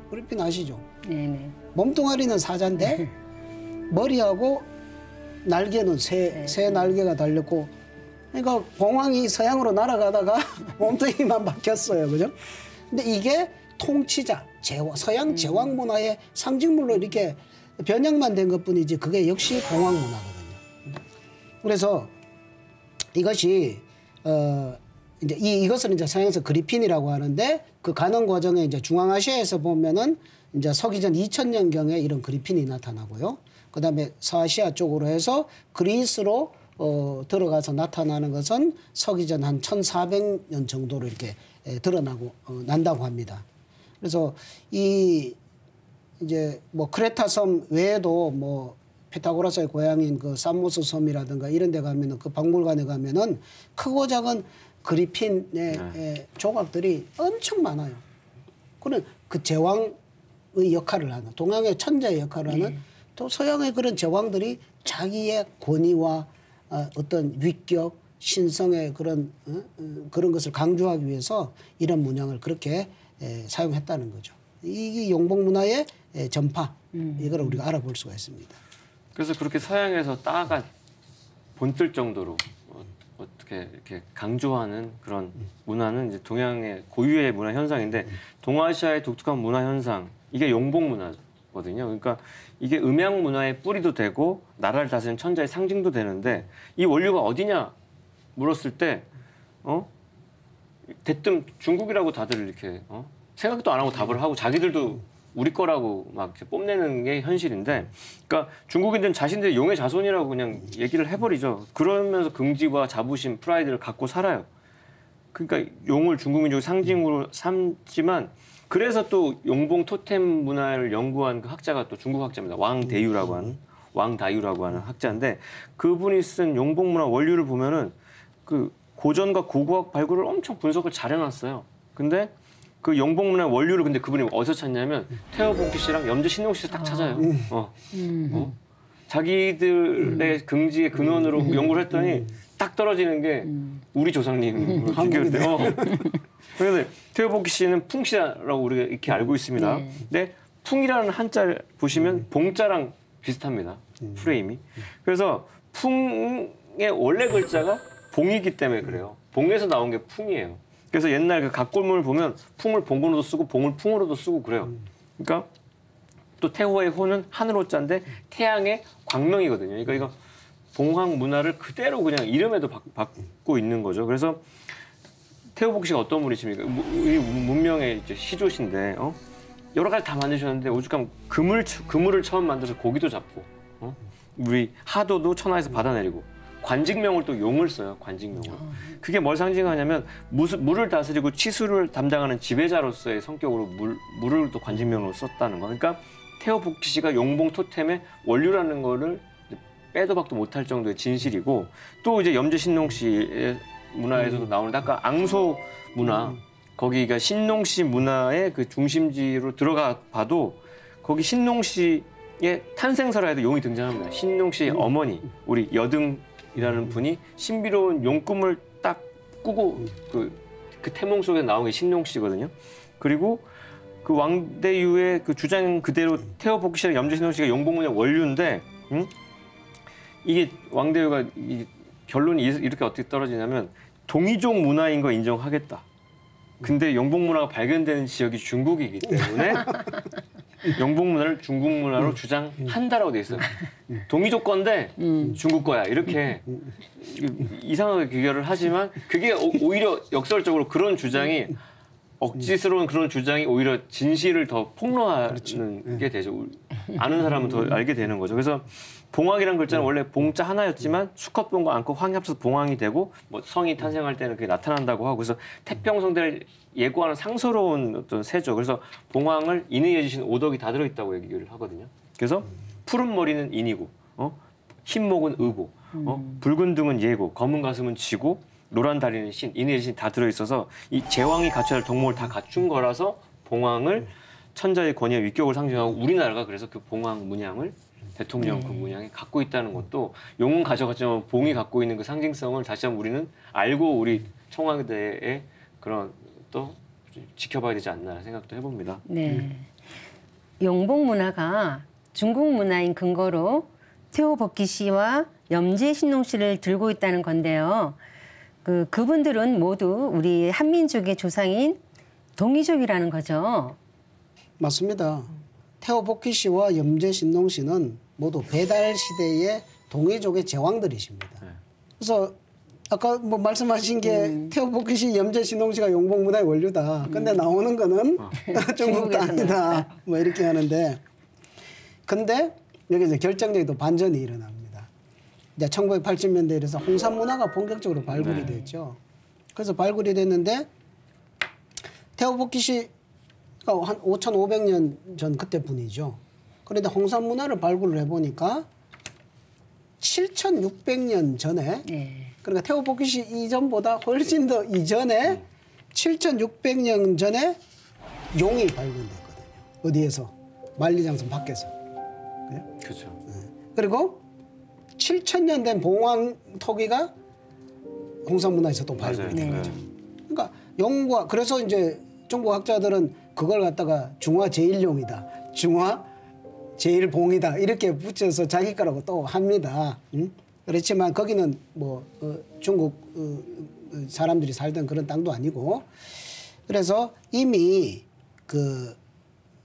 그리핀 아시죠? 네네. 몸뚱아리는 사자인데 머리하고 날개는 새 날개가 달렸고, 그러니까 봉황이 서양으로 날아가다가 몸뚱이만 바뀌었어요. 그죠? 근데 이게 통치자, 서양 제왕 문화의 상징물로 이렇게 변형만 된 것뿐이지 그게 역시 봉황 문화거든요. 그래서 이것이 이제 이것을 이제 서양에서 그리핀이라고 하는데, 그 가는 과정에 이제 중앙아시아에서 보면은 이제 서기전 2000년경에 이런 그리핀이 나타나고요. 그다음에 서아시아 쪽으로 해서 그리스로 들어가서 나타나는 것은 서기전 한 1400년 정도로 이렇게 드러나고 난다고 합니다. 그래서 이 이제 뭐 크레타 섬 외에도 뭐 피타고라스의 고향인 그 삼모스 섬이라든가 이런 데 가면은, 그 박물관에 가면은 크고 작은 그리핀의 조각들이 엄청 많아요. 그는 그 제왕의 역할을 하는, 동양의 천자의 역할을 하는, 또 서양의 그런 제왕들이 자기의 권위와 어떤 위격, 신성의 그런 그런 것을 강조하기 위해서 이런 문양을 그렇게 사용했다는 거죠. 이게 용복 문화의 전파, 이걸 우리가 알아볼 수가 있습니다. 그래서 그렇게 서양에서 따가 본뜰 정도로 어떻게 이렇게 강조하는 그런 문화는 이제 동양의 고유의 문화 현상인데, 동아시아의 독특한 문화 현상, 이게 용복 문화거든요. 그러니까 이게 음양 문화의 뿌리도 되고 나라를 다스리는 천자의 상징도 되는데, 이 원료가 어디냐 물었을 때 대뜸 중국이라고 다들 이렇게 생각도 안 하고 답을 하고, 자기들도 우리 거라고 막 이렇게 뽐내는 게 현실인데, 그러니까 중국인들은 자신들이 용의 자손이라고 그냥 얘기를 해버리죠. 그러면서 긍지와 자부심, 프라이드를 갖고 살아요. 그러니까 용을 중국 민족의 상징으로 삼지만, 그래서 또 용봉 토템 문화를 연구한 그 학자가 또 중국 학자입니다. 왕다유라고 하는 학자인데, 그분이 쓴 용봉 문화 원류를 보면은 그 고전과 고고학 발굴을 엄청 분석을 잘 해놨어요. 근데 그 용봉 문화 원류를 근데 그분이 어디서 찾냐면 태어봉기 씨랑 염제 신동 씨에서 딱 찾아요. 자기들의 긍지의 근원으로 연구를 했더니 딱 떨어지는 게 우리 조상님 비교돼요. 그래서 태어봉기 씨는 풍씨라고 우리가 이렇게 알고 있습니다. 근데 풍이라는 한자를 보시면 봉자랑 비슷합니다. 프레임이. 그래서 풍의 원래 글자가 봉이기 때문에 그래요. 봉에서 나온 게 풍이에요. 그래서 옛날 그 각골문을 보면 풍을 봉으로도 쓰고 봉을 풍으로도 쓰고 그래요. 그러니까 또 태호의 호는 하늘호자인데 태양의 광명이거든요. 그러니까 이거 봉황 문화를 그대로 그냥 이름에도 받고 있는 거죠. 그래서 태호복 씨가 어떤 분이십니까? 이 문명의 이제 시조신데 여러 가지 다 만드셨는데 오죽하면 그물을 처음 만들어서 고기도 잡고 우리 하도도 천하에서 받아내리고 관직명을 또 용을 써요. 관직명을. 그게 뭘 상징하냐면 물을 다스리고 치수를 담당하는 지배자로서의 성격으로 물을 또 관직명으로 썼다는 거. 그러니까 태호복기 씨가 용봉 토템의 원류라는 거를 빼도 박도 못할 정도의 진실이고, 또 이제 염제 신농 씨의 문화에서도 나오는 아까 앙소 문화, 거기가 신농 씨 문화의 그 중심지로 들어가 봐도 거기 신농 씨의 탄생설화에도 용이 등장합니다. 신농 씨의 어머니, 우리 여등이라는 분이 신비로운 용꿈을 딱 꾸고 그 태몽 속에 나온 게 신농 씨거든요. 그리고 그 왕대유의 그 주장 그대로 태호복기 씨랑 염제 신농 씨가 용봉문의 원류인데, 이게 왕대유가 결론이 이렇게 어떻게 떨어지냐면 동이족 문화인 거 인정하겠다. 근데 용봉 문화가 발견되는 지역이 중국이기 때문에 용봉 문화를 중국 문화로 주장한다라고 돼 있어요. 동이족 건데 중국 거야. 이렇게 이상하게 귀결을 하지만 그게 오히려 역설적으로 그런 주장이 억지스러운 그런 주장이 오히려 진실을 더 폭로하는 게 되죠. 아는 사람은 더 알게 되는 거죠. 그래서 봉황이라는 글자는 원래 봉자 하나였지만 수컷봉과 암컷 황이 합쳐서 봉황이 되고, 뭐 성이 탄생할 때는 그게 나타난다고 하고, 그래서 태평성대를 예고하는 상서로운 어떤 새죠. 그래서 봉황을 인의 여지신 오덕이 다 들어있다고 얘기를 하거든요. 그래서 푸른 머리는 인이고, 흰 목은 의고, 붉은 등은 예고, 검은 가슴은 지고, 노란 다리는 신, 인의 여지신 다 들어있어서 이 제왕이 갖춰야 할 덕목을 다 갖춘 거라서 봉황을 천자의 권위와 위격을 상징하고, 우리나라가 그래서 그 봉황 문양을 대통령 그 문양이 갖고 있다는 것도, 용은 가져갔지만 봉이 갖고 있는 그 상징성을 다시 한번 우리는 알고, 우리 청와대의 그런 또 지켜봐야 되지 않나 생각도 해봅니다. 네. 용복 문화가 중국 문화인 근거로 태호복희 씨와 염제신농 씨를 들고 있다는 건데요. 그분들은 모두 우리 한민족의 조상인 동이족이라는 거죠. 맞습니다. 태호복희 씨와 염제신농 씨는 모두 배달 시대의 동이족의 제왕들이십니다. 네. 그래서 아까 뭐 말씀하신 게 태호복희 씨, 염제신농 씨가 용복 문화의 원류다. 근데 나오는 거는 중국도 아니다. 뭐 이렇게 하는데, 근데 여기 이제 결정적인 또 반전이 일어납니다. 이제 1980년대에 이래서 홍산 문화가 본격적으로 발굴이 됐죠. 그래서 발굴이 됐는데 태호복희 씨가 한 5,500년 전 그때 분이죠. 그런데 홍산 문화를 발굴을 해보니까 7,600년 전에 네. 그러니까 태호복희 씨 이전보다 훨씬 더 이전에 7,600년 전에 용이 발견됐거든요. 어디에서? 만리장성 밖에서. 그래요? 그렇죠. 그리고 7,000년 된 봉황 토기가 홍산문화에서 또 발견이 된 네. 거죠. 그러니까 용과 그래서 이제 중국 학자들은 그걸 갖다가 중화 제일용이다, 중화 제일봉이다 이렇게 붙여서 자기 거라고 또 합니다. 그렇지만 거기는 뭐 중국 사람들이 살던 그런 땅도 아니고, 그래서 이미 그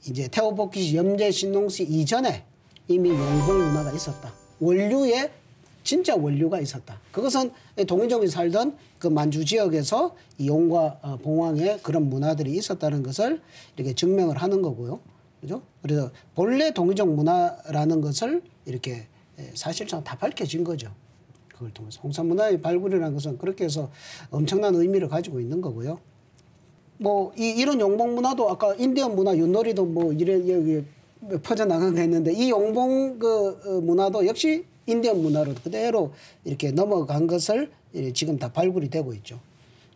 이제 태호복희 씨, 염제신농 씨 이전에 이미 용봉 문화가 있었다. 원류에 진짜 원류가 있었다. 그것은 동인족이 살던 그 만주 지역에서 이 용과 봉황의 그런 문화들이 있었다는 것을 이렇게 증명을 하는 거고요. 그죠? 그래서 본래 동인족 문화라는 것을 이렇게 사실상 다 밝혀진 거죠. 그걸 통해서 홍산 문화의 발굴이라는 것은 그렇게 해서 엄청난 의미를 가지고 있는 거고요. 뭐 이런 용봉 문화도 아까 인디언 문화, 윷놀이도 뭐 이래 여기 퍼져 나간 게 있는데 이 용봉 그 문화도 역시 인디언 문화로 그대로 이렇게 넘어간 것을 지금 다 발굴이 되고 있죠.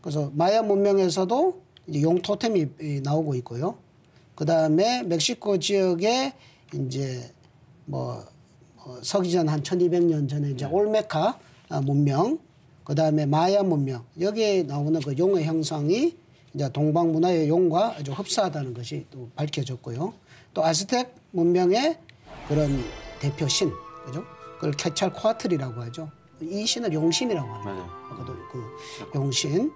그래서 마야 문명에서도 이제 용 토템이 나오고 있고요. 그 다음에 멕시코 지역에 이제 뭐 서기전 한 1200년 전에 이제 올메카 문명, 그 다음에 마야 문명, 여기에 나오는 그 용의 형상이 이제 동방 문화의 용과 아주 흡사하다는 것이 또 밝혀졌고요. 또 아스텍 문명의 그런 대표 신, 그죠? 그걸 케찰코아틀이라고 하죠. 이 신을 용신이라고 합니다. 맞아요. 아까도 그 용신.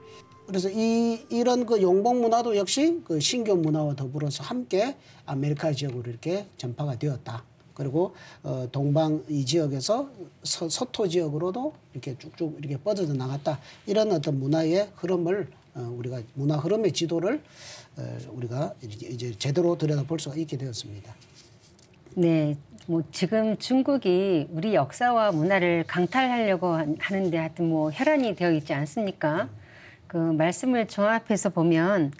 그래서 이런 그 용봉 문화도 역시 그 신교 문화와 더불어서 함께 아메리카 지역으로 이렇게 전파가 되었다. 그리고 동방 이 지역에서 서토 지역으로도 이렇게 쭉쭉 이렇게 뻗어져 나갔다. 이런 어떤 문화의 흐름을 우리가 문화 흐름의 지도를 우리가 이제 제대로 들여다볼 수가 있게 되었습니다. 네, 뭐 지금 중국이 우리 역사와 문화를 강탈하려고 하는데 하여튼 뭐 혈안이 되어 있지 않습니까? 그 말씀을 종합해서 보면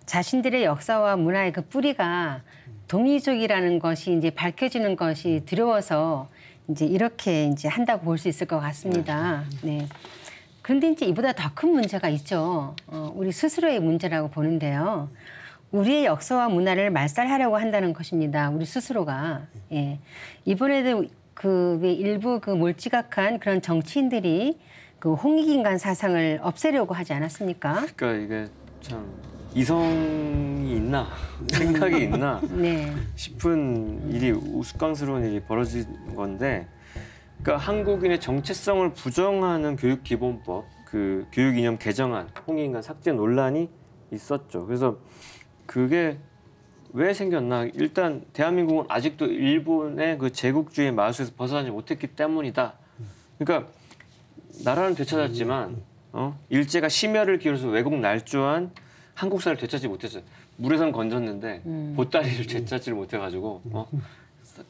자신들의 역사와 문화의 그 뿌리가 동이족이라는 것이 이제 밝혀지는 것이 두려워서 이제 이렇게 이제 한다고 볼 수 있을 것 같습니다. 네. 그런데 이제 이보다 더 큰 문제가 있죠. 우리 스스로의 문제라고 보는데요. 우리의 역사와 문화를 말살하려고 한다는 것입니다. 우리 스스로가. 예. 이번에도 그 일부 그 몰지각한 그런 정치인들이 그 홍익인간 사상을 없애려고 하지 않았습니까? 그러니까 이게 참 이성이 있나 생각이 있나 네. 싶은 일이 우스꽝스러운 일이 벌어진 건데, 그러니까 한국인의 정체성을 부정하는 교육기본법, 그 교육이념 개정안, 홍익인간 삭제 논란이 있었죠. 그래서 그게 왜 생겼나? 일단 대한민국은 아직도 일본의 그 제국주의 마수에서 벗어나지 못했기 때문이다. 그러니까 나라는 되찾았지만 일제가 심혈을 기울여서 외국 날조한 한국사를 되찾지 못했어요. 물에선 건졌는데 보따리를 되찾지를 못해가지고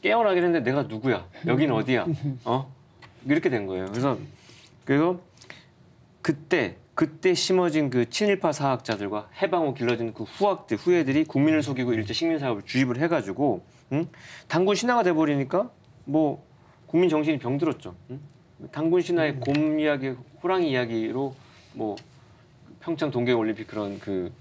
깨어나긴 했는데 내가 누구야? 여긴 어디야? 이렇게 된 거예요. 그래서 그때 심어진 그 친일파 사학자들과 해방 후 길러진 그 후예들이 국민을 속이고 일제 식민 사업을 주입을 해가지고 단군 신화가 돼버리니까 뭐 국민 정신이 병들었죠. 단군 신화의 곰 이야기, 호랑이 이야기로 뭐 평창 동계올림픽 그런 그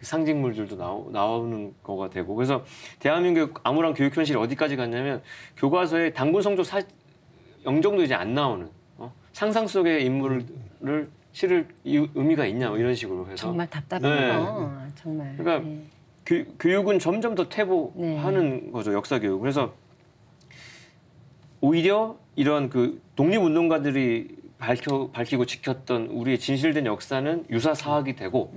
상징물들도 나오는 거가 되고, 그래서 대한민국 암울한 교육 현실이 어디까지 갔냐면 교과서에 단군 성조 영정도 이제 안 나오는 상상 속의 인물을 실을 의미가 있냐 뭐 이런 식으로 해서 정말 답답해요. 네. 정말. 그러니까 네. 교육은 점점 더 퇴보하는 거죠. 역사 교육. 그래서 오히려 이런 그 독립운동가들이 밝히고 지켰던 우리의 진실된 역사는 유사사학이 되고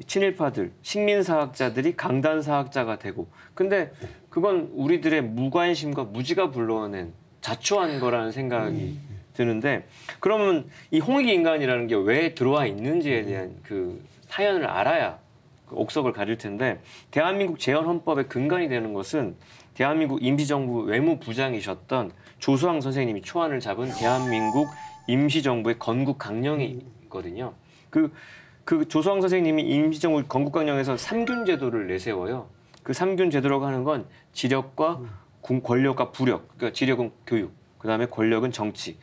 친일파들, 식민사학자들이 강단사학자가 되고 근데 그건 우리들의 무관심과 무지가 불러낸 자초한 거라는 생각이 드는데 그러면 이 홍익 인간이라는 게 왜 들어와 있는지에 대한 그 사연을 알아야 그 옥석을 가질 텐데 대한민국 재헌헌법의 근간이 되는 것은 대한민국 임시정부 외무부장이셨던 조수왕 선생님이 초안을 잡은 대한민국 임시정부의 건국강령이거든요. 그 조수왕 선생님이 임시정부 건국강령에서 삼균제도를 내세워요. 그 삼균제도라고 하는 건 지력과 권력과 부력, 그러니까 지력은 교육, 그다음에 권력은 정치,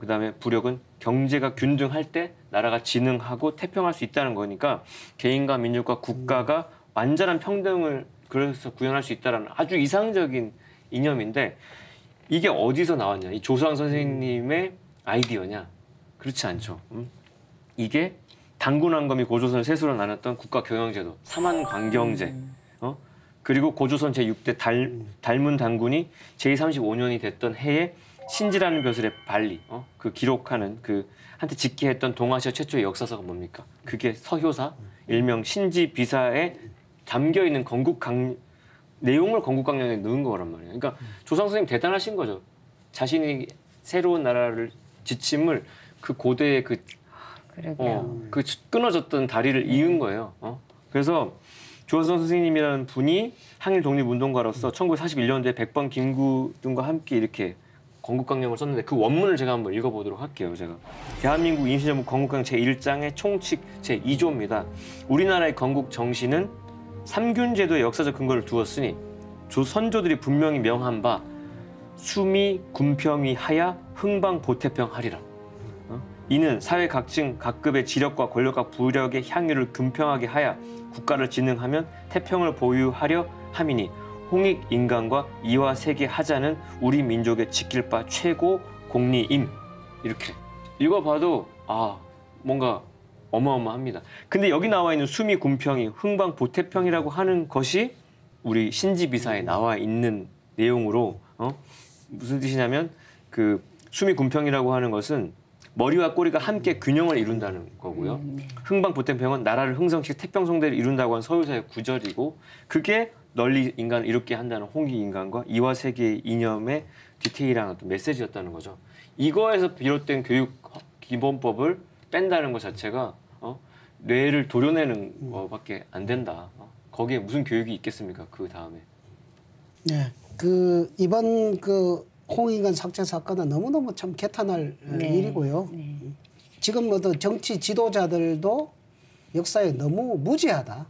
그다음에 부력은 경제가 균등할 때 나라가 진흥하고 태평할 수 있다는 거니까 개인과 민족과 국가가 완전한 평등을 그래서 구현할 수 있다는 아주 이상적인 이념인데 이게 어디서 나왔냐? 이 조수왕 선생님의 아이디어냐? 그렇지 않죠. 이게 단군왕검이 고조선을 셋으로 나눴던 국가경영제도, 삼한관경제, 그리고 고조선 제6대 달문 단군이 제35년이 됐던 해에 신지라는 벼슬의 발리, 그 기록하는 그 한테 직기했던 동아시아 최초의 역사서가 뭡니까? 그게 서효사, 일명 신지 비사에 담겨 있는 내용을 건국강령에 넣은 거란 말이에요. 그러니까 조상 선생님 대단하신 거죠. 자신이 새로운 나라를 지침을 그 고대의 그 끊어졌던 다리를 이은 거예요. 그래서 조선 선생님이라는 분이 항일 독립운동가로서 1941년도에 백번 김구중과 함께 이렇게 건국강령을 썼는데 그 원문을 제가 한번 읽어보도록 할게요. 제가 대한민국 임시정부 건국강령 제1장의 총칙 제2조입니다. 우리나라의 건국 정신은 삼균제도의 역사적 근거를 두었으니 조선조들이 분명히 명한 바 수미 군평이 하야 흥방 보태평 하리라. 이는 사회 각층 각급의 지력과 권력과 부력의 향유를 금평하게 하야 국가를 진흥하면 태평을 보유하려 함이니 홍익 인간과 이와 세계 하자는 우리 민족의 지킬 바 최고 공리임. 이렇게 읽어봐도 뭔가 어마어마합니다. 근데 여기 나와 있는 수미 군평이 흥방 보태평이라고 하는 것이 우리 신지비사에 나와 있는 내용으로 무슨 뜻이냐면 그 수미 군평이라고 하는 것은 머리와 꼬리가 함께 균형을 이룬다는 거고요. 흥방 보태평은 나라를 흥성시켜 태평성대를 이룬다고 하는 서유사의 구절이고 그게 널리 인간을 이롭게 한다는 홍익 인간과 이와 세계의 이념의 디테일한 어떤 메시지였다는 거죠. 이거에서 비롯된 교육 기본법을 뺀다는 것 자체가 뇌를 도려내는 것밖에 안 된다. 거기에 무슨 교육이 있겠습니까? 그 다음에. 네, 이번 홍익인간 삭제 사건은 너무너무 참 개탄할 일이고요. 네. 지금 정치 지도자들도 역사에 너무 무지하다.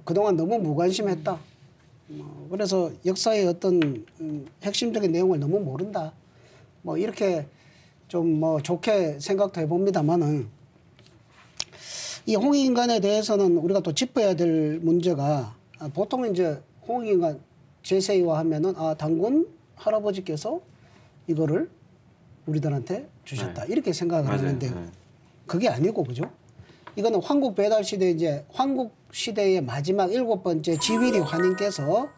그동안 너무 무관심했다. 그래서 역사의 어떤 핵심적인 내용을 너무 모른다. 이렇게 좀 좋게 생각도 해봅니다만은 이 홍익인간에 대해서는 우리가 또 짚어야 될 문제가 보통 이제 홍익인간 제세이화 하면은 단군 할아버지께서 이거를 우리들한테 주셨다. 이렇게 생각을 하는데요. 그게 아니고 그죠? 이거는 황국 배달 시대 이제 황국 시대의 마지막 7번째 지휘리 환인께서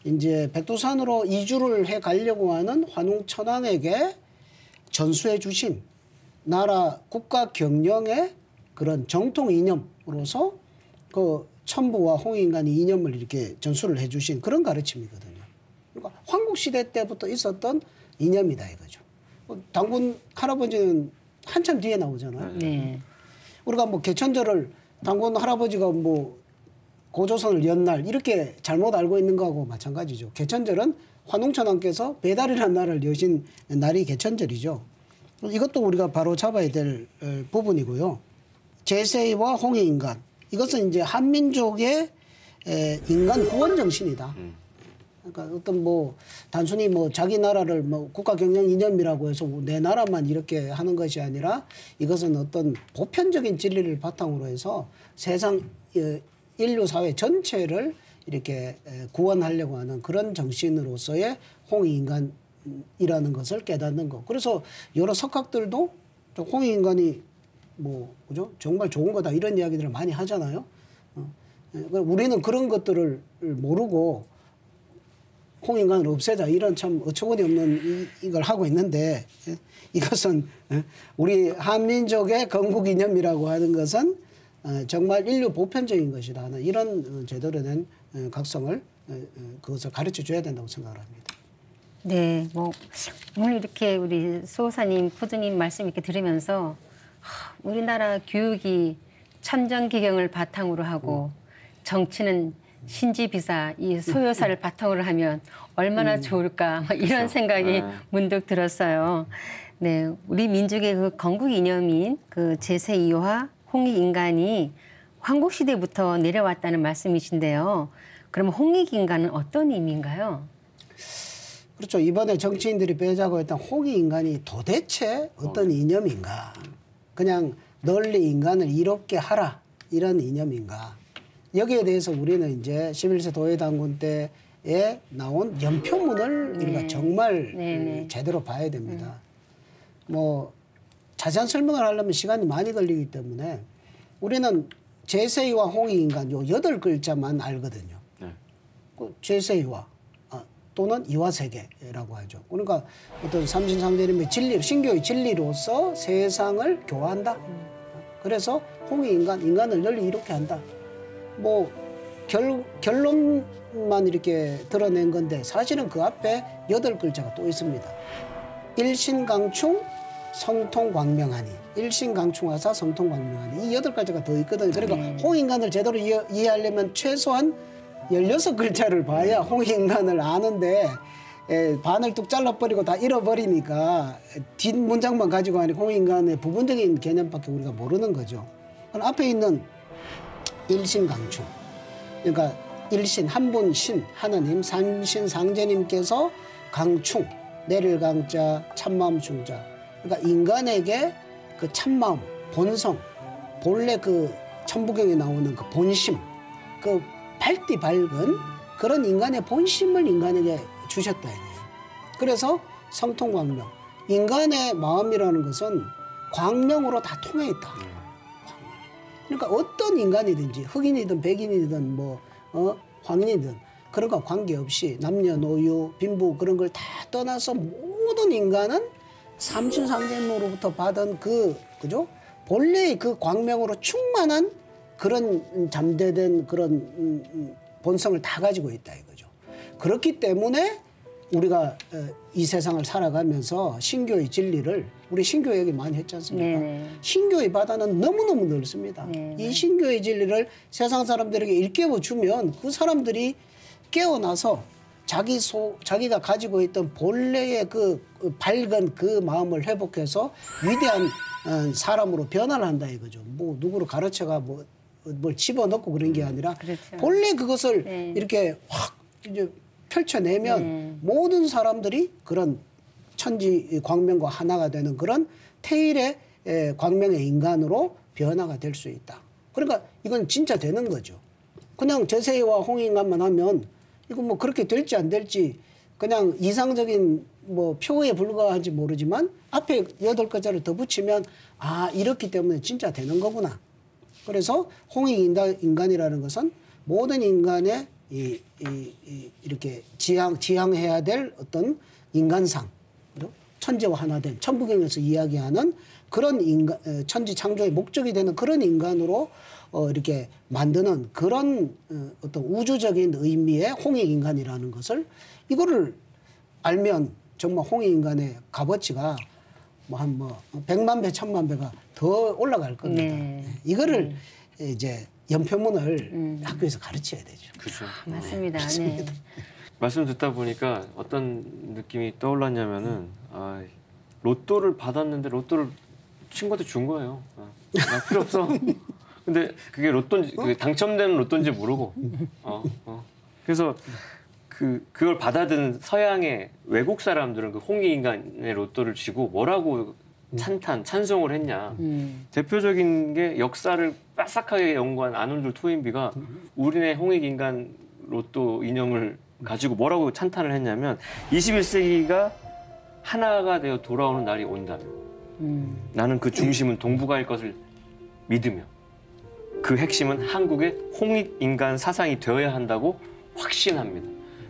이제 백두산으로 이주를 해 가려고 하는 환웅천왕에게 전수해 주신 나라 국가 경영의 그런 정통 이념으로서 그 천부와 홍익인간이 이념을 이렇게 전수를 해 주신 그런 가르침이거든요. 그러니까 황국 시대 때부터 있었던 이념이다 이거죠. 단군 할아버지는 한참 뒤에 나오잖아요. 네. 우리가 개천절을 단군 할아버지가 고조선을 연 날 이렇게 잘못 알고 있는 거하고 마찬가지죠. 개천절은 환웅천왕께서 배달이라는 날을 여신 날이 개천절이죠. 이것도 우리가 바로 잡아야 될 부분이고요. 제세이와 홍익인간 이것은 이제 한민족의 인간 구원 정신이다. 그러니까 어떤 단순히 자기 나라를 국가 경영 이념이라고 해서 내 나라만 이렇게 하는 것이 아니라 이것은 어떤 보편적인 진리를 바탕으로 해서 세상 인류 사회 전체를 이렇게 구원하려고 하는 그런 정신으로서의 홍익인간이라는 것을 깨닫는 것. 그래서 여러 석학들도 홍익 인간이 뭐 그죠? 정말 좋은 거다 이런 이야기들을 많이 하잖아요. 우리는 그런 것들을 모르고 홍익 인간을 없애자 이런 참 어처구니 없는 이걸 하고 있는데 이것은 우리 한민족의 건국 이념이라고 하는 것은 정말 인류 보편적인 것이다 하는 이런 제대로 된 각성을 그것을 가르쳐 줘야 된다고 생각을 합니다. 네, 뭐 오늘 이렇게 우리 수호사님, 포주님 말씀 이렇게 들으면서 우리나라 교육이 천정기경을 바탕으로 하고 정치는 신지비사, 이 소요사를 바탕으로 하면 얼마나 좋을까 막 이런 그렇죠. 생각이 문득 들었어요. 네, 우리 민족의 그 건국 이념인 그 제2화 홍익 인간이 황국 시대부터 내려왔다는 말씀이신데요. 그러면 홍익 인간은 어떤 의미인가요? 그렇죠. 이번에 정치인들이 빼자고 했던 홍익 인간이 도대체 어떤 이념인가? 그냥 널리 인간을 이롭게 하라 이런 이념인가? 여기에 대해서 우리는 이제 11세 도예당군 때에 나온 연표문을 우리가 정말 제대로 봐야 됩니다. 뭐 자세한 설명을 하려면 시간이 많이 걸리기 때문에 우리는 제세이와 홍익 인간 요 8글자만 알거든요. 그 제세이와 또는 이화세계라고 하죠. 그러니까 어떤 삼신상제님의 진리, 신교의 진리로서 세상을 교화한다. 그래서 홍익 인간, 인간을 널리 이롭게 한다. 뭐 결론만 이렇게 드러낸 건데 사실은 그 앞에 8글자가 또 있습니다. 일신강충, 성통광명하니. 일신강충하사 성통광명하니. 이 8글자가 더 있거든요. 그러니까 홍익 인간을 제대로 이해하려면 최소한 16글자를 봐야 홍익 인간을 아는데 반을 뚝 잘라버리고 다 잃어버리니까 뒷문장만 가지고 하니 홍익 인간의 부분적인 개념밖에 우리가 모르는 거죠. 앞에 있는 일신강충, 그러니까 일신, 한 분 신, 하나님, 삼신상제님께서 강충, 내릴 강자, 참마음 충자. 그러니까 인간에게 그 참마음, 본성, 본래 그 천부경에 나오는 그 본심, 그 밝디 밝은 그런 인간의 본심을 인간에게 주셨다 이거예요. 그래서 성통광명, 인간의 마음이라는 것은 광명으로 다 통해 있다. 그러니까 어떤 인간이든지 흑인이든 백인이든 뭐 황인이든 그런 거 관계없이 남녀노유 빈부 그런 걸 다 떠나서 모든 인간은 삼신상제님으로부터 받은 그죠? 본래의 그 광명으로 충만한 그런 잠재된 그런 본성을 다 가지고 있다 이거죠. 그렇기 때문에 우리가 이 세상을 살아가면서 신교의 진리를 우리 신교 얘기 많이 했지 않습니까? 네네. 신교의 바다는 너무너무 넓습니다. 네네. 이 신교의 진리를 세상 사람들에게 일깨워주면 그 사람들이 깨어나서 자기가 가지고 있던 본래의 그 밝은 그 마음을 회복해서 위대한 사람으로 변화를 한다 이거죠. 뭐 누구를 가르쳐가 뭘 집어넣고 그런 게 아니라 그렇죠. 본래 그것을 이렇게 확 이제 펼쳐내면 모든 사람들이 그런 천지 광명과 하나가 되는 그런 태일의 광명의 인간으로 변화가 될 수 있다. 그러니까 이건 진짜 되는 거죠. 그냥 제세와 홍익인간만 하면 이거 뭐 그렇게 될지 안 될지 그냥 이상적인 뭐 표에 불과한지 모르지만 앞에 8글자를 더 붙이면 아 이렇기 때문에 진짜 되는 거구나. 그래서 홍익인간이라는 것은 모든 인간의 이렇게 지향해야 될 어떤 인간상, 천지와 하나 된 천부경에서 이야기하는 그런 인간, 천지 창조의 목적이 되는 그런 인간으로 이렇게 만드는 그런 어떤 우주적인 의미의 홍익인간이라는 것을 이거를 알면 정말 홍익인간의 값어치가 한 100만 배, 1000만 배가 더 올라갈 겁니다. 네. 이거를 이제 연표문을 학교에서 가르쳐야 되죠. 그렇죠. 맞습니다. 네. 말씀 듣다 보니까 어떤 느낌이 떠올랐냐면은 로또를 받았는데 로또를 친구한테 준 거예요. 나 필요 없어. 근데 그게 로또인지 그게 당첨되는 로또인지 모르고. 그래서 그걸 받아든 서양의 외국 사람들은 그 홍익인간의 로또를 쥐고 뭐라고 찬송을 했냐. 대표적인 게 역사를 빠삭하게 연구한 아놀드 토인비가 우리네 홍익인간 로또 이념을 가지고 뭐라고 찬탄을 했냐면 21세기가 하나가 되어 돌아오는 날이 온다면 나는 그 중심은 동북아일 것을 믿으며 그 핵심은 한국의 홍익인간 사상이 되어야 한다고 확신합니다.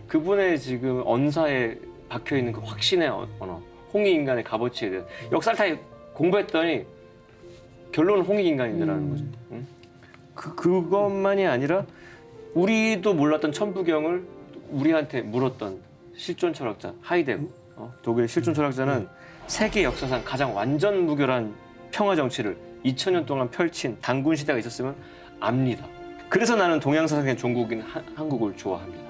그분의 지금 언사에 박혀있는 그 확신의 언어, 홍익인간의 값어치에 대한 역사를 다 공부했더니 결론은 홍익인간이더라는 거죠. 응? 그것만이 아니라 우리도 몰랐던 천부경을 우리한테 물었던 실존 철학자 하이데거, 독일의 실존 철학자는 세계 역사상 가장 완전 무결한 평화 정치를 2000년 동안 펼친 단군 시대가 있었으면 압니다. 그래서 나는 동양사상의 종국인 한국을 좋아합니다.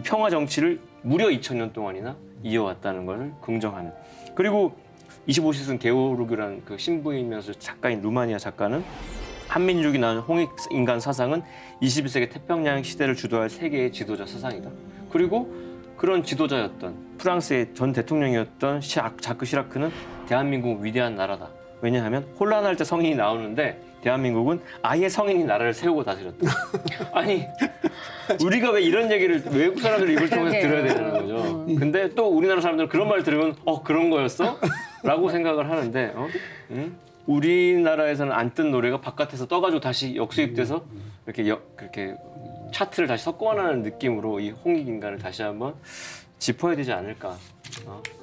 평화 정치를 무려 2000년 동안이나 이어왔다는 것을 긍정하는. 그리고 25시즌 게오르그라는 그 신부이면서 작가인 루마니아 작가는 한민족이 낳은 홍익인간 사상은 21세기 태평양 시대를 주도할 세계의 지도자 사상이다. 그리고 그런 지도자였던 프랑스의 전 대통령이었던 자크 시라크는 대한민국은 위대한 나라다. 왜냐하면 혼란할 때 성인이 나오는데 대한민국은 아예 성인이 나라를 세우고 다스렸다. 아니 우리가 왜 이런 얘기를 외국 사람들 입을 통해서 들어야 되는 거죠. 근데 또 우리나라 사람들은 그런 말 들으면 그런 거였어? 라고 생각을 하는데 우리나라에서는 안 뜬 노래가 바깥에서 떠가지고 다시 역수입돼서 그렇게 차트를 다시 석권하는 느낌으로 이 홍익인간을 다시 한번 짚어야 되지 않을까.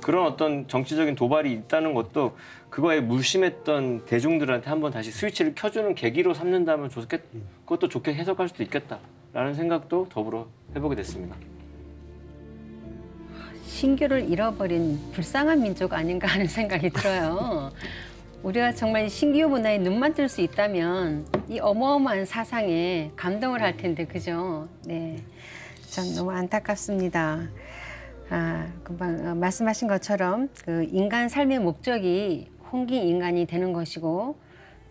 그런 어떤 정치적인 도발이 있다는 것도 그거에 무심했던 대중들한테 한번 다시 스위치를 켜주는 계기로 삼는다면 그것도 좋게 해석할 수도 있겠다라는 생각도 더불어 해보게 됐습니다. 신규를 잃어버린 불쌍한 민족 아닌가 하는 생각이 들어요. 우리가 정말 신규 문화에 눈만 뜰 수 있다면 이 어마어마한 사상에 감동을 할 텐데, 그죠? 네, 참 너무 안타깝습니다. 금방 말씀하신 것처럼 그 인간 삶의 목적이 홍익인간이 되는 것이고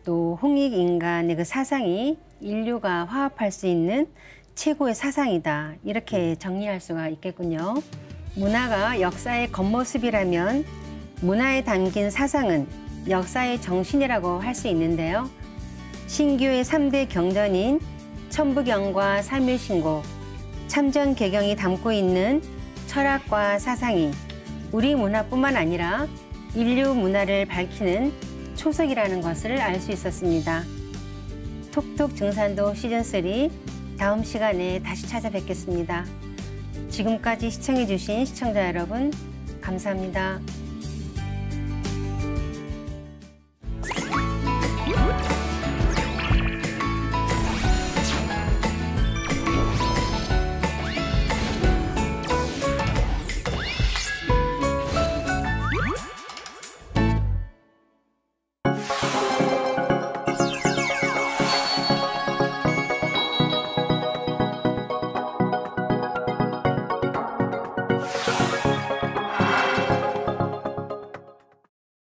또 홍익인간의 그 사상이 인류가 화합할 수 있는 최고의 사상이다. 이렇게 정리할 수가 있겠군요. 문화가 역사의 겉모습이라면 문화에 담긴 사상은 역사의 정신이라고 할 수 있는데요. 신규의 3대 경전인 천부경과 삼일신고, 참전개경이 담고 있는 철학과 사상이 우리 문화뿐만 아니라 인류 문화를 밝히는 초석이라는 것을 알 수 있었습니다. 톡톡 증산도 시즌3 다음 시간에 다시 찾아뵙겠습니다. 지금까지 시청해주신 시청자 여러분 감사합니다.